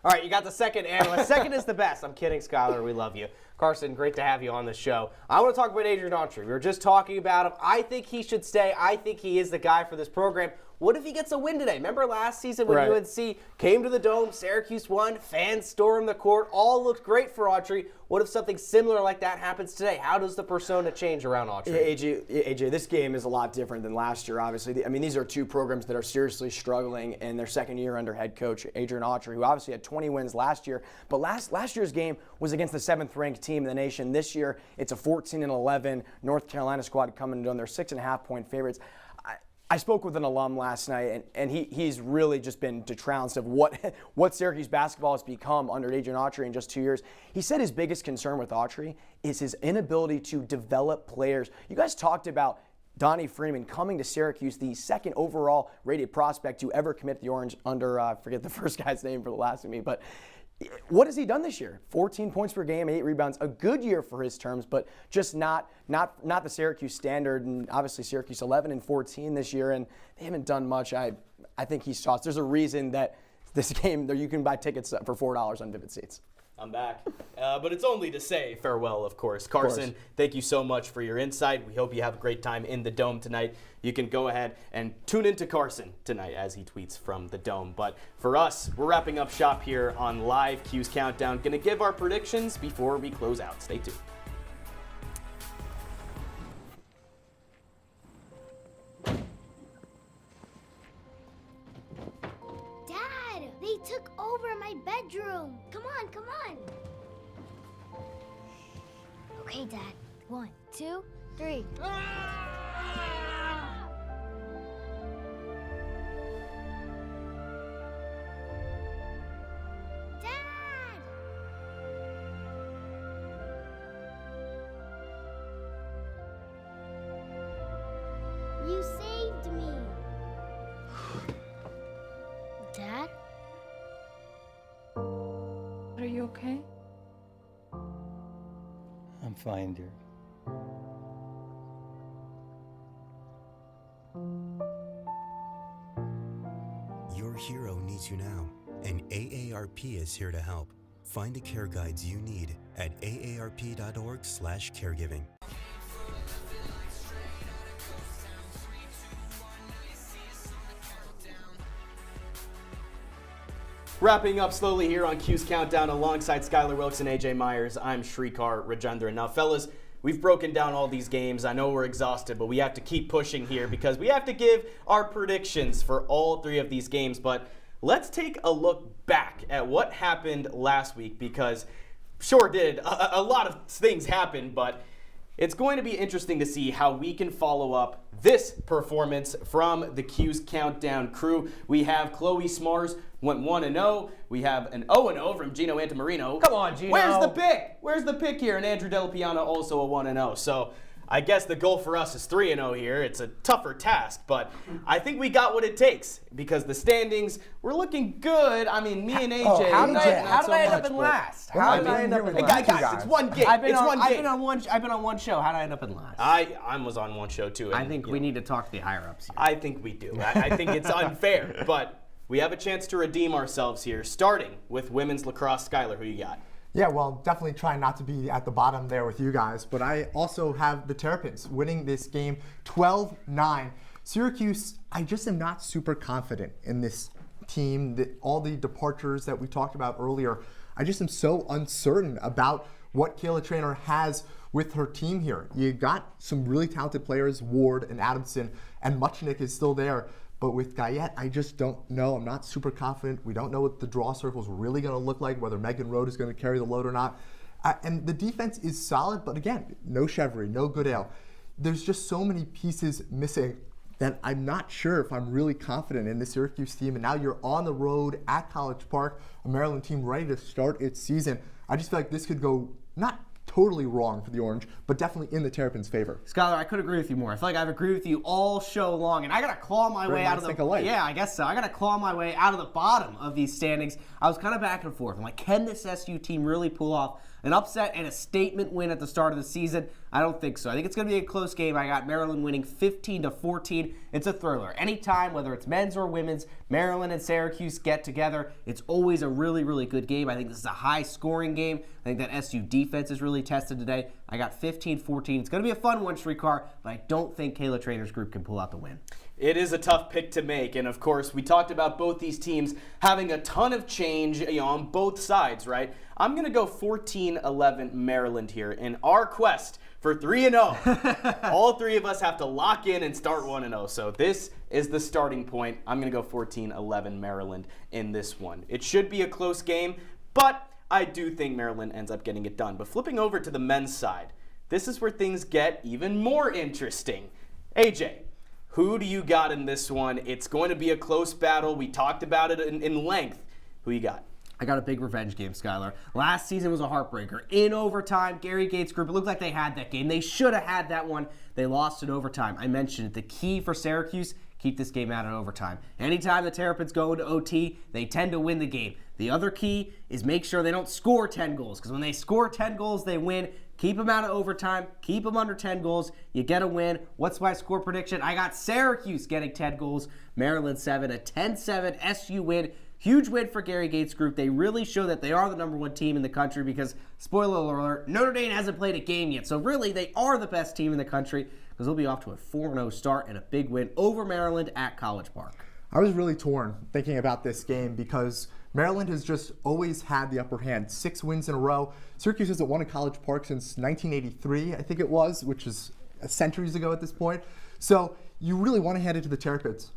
All right, you got the second analyst. Second is the best. I'm kidding, Skyler. We love you. Carson, great to have you on the show. I want to talk about Adrian Autry. We were just talking about him. I think he should stay. I think he is the guy for this program. What if he gets a win today? Remember last season when UNC came to the Dome, Syracuse won, fans stormed the court, all looked great for Autry. What if something similar like that happens today? How does the persona change around Autry? Yeah, AJ, this game is a lot different than last year, obviously. I mean, these are two programs that are seriously struggling in their second year under head coach Adrian Autry, who obviously had 20 wins last year. But last year's game was against the 7th-ranked team in the nation. This year, it's a 14-11 North Carolina squad coming in. They're 6.5-point favorites. I spoke with an alum last night, and he's really just been trounced of what Syracuse basketball has become under Adrian Autry in just 2 years. He said his biggest concern with Autry is his inability to develop players. You guys talked about Donnie Freeman coming to Syracuse, the 2nd overall rated prospect to ever commit the Orange under, I forget the first guy's name for the last of me, but what has he done this year? 14 points per game, 8 rebounds. A good year for his terms, but just not the Syracuse standard. And obviously Syracuse 11-14 this year, and they haven't done much. I think he's tossed. There's a reason that this game, you can buy tickets for $4 on Vivid Seats. I'm back. But it's only to say farewell, of course. Carson, thank you so much for your insight. We hope you have a great time in the Dome tonight. You can go ahead and tune into Carson tonight as he tweets from the Dome. But for us, we're wrapping up shop here on live CUSE Countdown. Going to give our predictions before we close out. Stay tuned. Dad, they took over my bedroom. Come on, come on. Okay, Dad. 1, 2, 3. Dad! You saved me. Dad? Are you okay? I'm fine, dear. Your hero needs you now, and AARP is here to help. Find the care guides you need at aarp.org/caregiving. Wrapping up slowly here on CUSE Countdown alongside Skyler Wilkes and AJ Myers. I'm Srikar Rajendran. Now, fellas, we've broken down all these games. I know we're exhausted, but we have to keep pushing here because we have to give our predictions for all 3 of these games. But let's take a look back at what happened last week because sure did. A lot of things happened, but it's going to be interesting to see how we can follow up this performance from the CUSE Countdown crew. We have Chloe Smars went 1-0. We have an 0-0 from Gino Antamarino. Come on, Gino. Where's the pick? Where's the pick here? And Andrew Delapiano also a 1-0. So I guess the goal for us is 3-0 here. It's a tougher task, but I think we got what it takes because the standings were looking good. I mean, me and AJ. How did I end up in last? How did I end up in last? Hey, guys, it's one game. I've been on one show. How did I end up in last? I was on one show too. I think we need to talk to the higher ups here. I think we do. I think it's unfair, but we have a chance to redeem ourselves here, starting with women's lacrosse. Skyler, who you got? Yeah, well, definitely trying not to be at the bottom there with you guys, but I also have the Terrapins winning this game 12-9. Syracuse, I just am not super confident in this team. All the departures that we talked about earlier, I just am so uncertain about what Kayla Traynor has with her team here. You got some really talented players, Ward and Adamson, and Muchnick is still there. But with Guyette, I just don't know. I'm not super confident. We don't know what the draw circle is really going to look like, whether Megan Road is going to carry the load or not. And the defense is solid, but again, no Chevry, no Goodale. There's just so many pieces missing that I'm not sure if I'm really confident in the Syracuse team. And now you're on the road at College Park, a Maryland team ready to start its season. I just feel like this could go not totally wrong for the Orange, but definitely in the Terrapins' favor. Skyler, I could agree with you more. I feel like I've agreed with you all show long, and I gotta claw my way out of the yeah, I guess so. I gotta claw my way out of the bottom of these standings. I was kind of back and forth. I'm like, can this SU team really pull off an upset and a statement win at the start of the season? I don't think so. I think it's going to be a close game. I got Maryland winning 15-14. It's a thriller. Anytime, whether it's men's or women's, Maryland and Syracuse get together, it's always a really, really good game. I think this is a high-scoring game. I think that SU defense is really tested today. I got 15-14. It's going to be a fun one, Srikar, but I don't think Kayla Trainor's group can pull out the win. It is a tough pick to make, and of course, we talked about both these teams having a ton of change on both sides, right? I'm going to go 14-11 Maryland here in our quest for 3-0. All three of us have to lock in and start 1-0, so this is the starting point. I'm going to go 14-11 Maryland in this one. It should be a close game, but I do think Maryland ends up getting it done. But flipping over to the men's side, this is where things get even more interesting. AJ, who do you got in this one? It's going to be a close battle. We talked about it in length. Who you got? I got a big revenge game, Skyler. Last season was a heartbreaker. In overtime, Gary Gates' group, it looked like they had that game. They should have had that one. They lost in overtime. I mentioned it. The key for Syracuse, keep this game out in overtime. Anytime the Terrapins go into OT, they tend to win the game. The other key is make sure they don't score 10 goals, because when they score 10 goals, they win. Keep them out of overtime. Keep them under 10 goals. You get a win. What's my score prediction? I got Syracuse getting 10 goals, Maryland 7, a 10-7 SU win. Huge win for Gary Gates' group. They really show that they are the #1 team in the country because, spoiler alert, Notre Dame hasn't played a game yet. So really, they are the best team in the country because they'll be off to a 4-0 start and a big win over Maryland at College Park. I was really torn thinking about this game because Maryland has just always had the upper hand. 6 wins in a row. Syracuse hasn't won at College Park since 1983, I think it was, which is centuries ago at this point. So you really want to hand it to the Terrapins.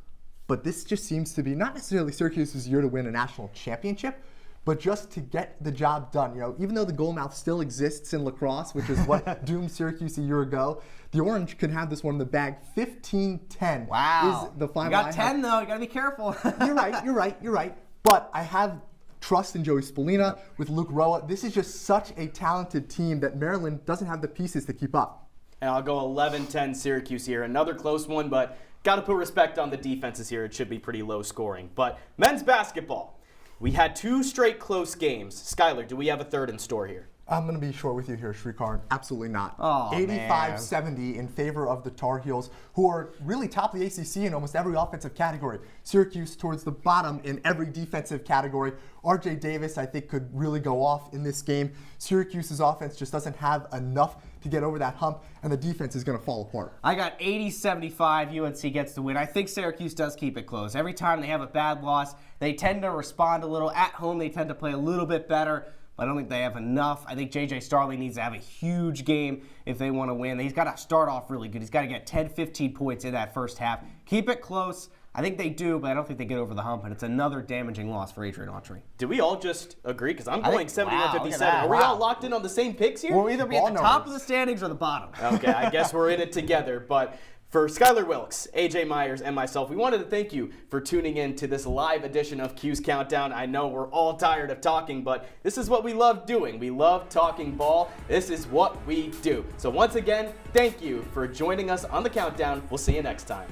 But this just seems to be not necessarily Syracuse's year to win a national championship, but just to get the job done. You know, even though the goal mouth still exists in lacrosse, which is what doomed Syracuse a year ago, the Orange can have this one in the bag. 15-10 wow. is the final. You got 10 though. You got to be careful. You're right. But I have trust in Joey Spallina with Luke Roa. This is just such a talented team that Maryland doesn't have the pieces to keep up. And I'll go 11-10 Syracuse here. Another close one, but got to put respect on the defenses here. It should be pretty low scoring. But men's basketball, we had 2 straight close games. Skyler, do we have a third in store here? I'm going to be short with you here, Srikar. Absolutely not. Oh, 85-70 in favor of the Tar Heels, who are really top of the ACC in almost every offensive category. Syracuse towards the bottom in every defensive category. RJ Davis, I think, could really go off in this game. Syracuse's offense just doesn't have enough to get over that hump, and the defense is going to fall apart. I got 80-75. UNC gets the win. I think Syracuse does keep it close. Every time they have a bad loss, they tend to respond a little. At home, they tend to play a little bit better. But I don't think they have enough. I think J.J. Starley needs to have a huge game if they want to win. He's got to start off really good. He's got to get 10, 15 points in that first half. Keep it close. I think they do, but I don't think they get over the hump, and it's another damaging loss for Adrian Autry. Do we all just agree? Because I'm I going think- wow, 71-57. look at that. Are we Wow. all locked in on the same picks here? We'll either be at the top of the standings or the bottom. Okay, I guess we're in it together. But for Skyler Wilkes, AJ Myers, and myself, we wanted to thank you for tuning in to this live edition of CUSE Countdown. I know we're all tired of talking, but this is what we love doing. We love talking ball. This is what we do. So once again, thank you for joining us on the countdown. We'll see you next time.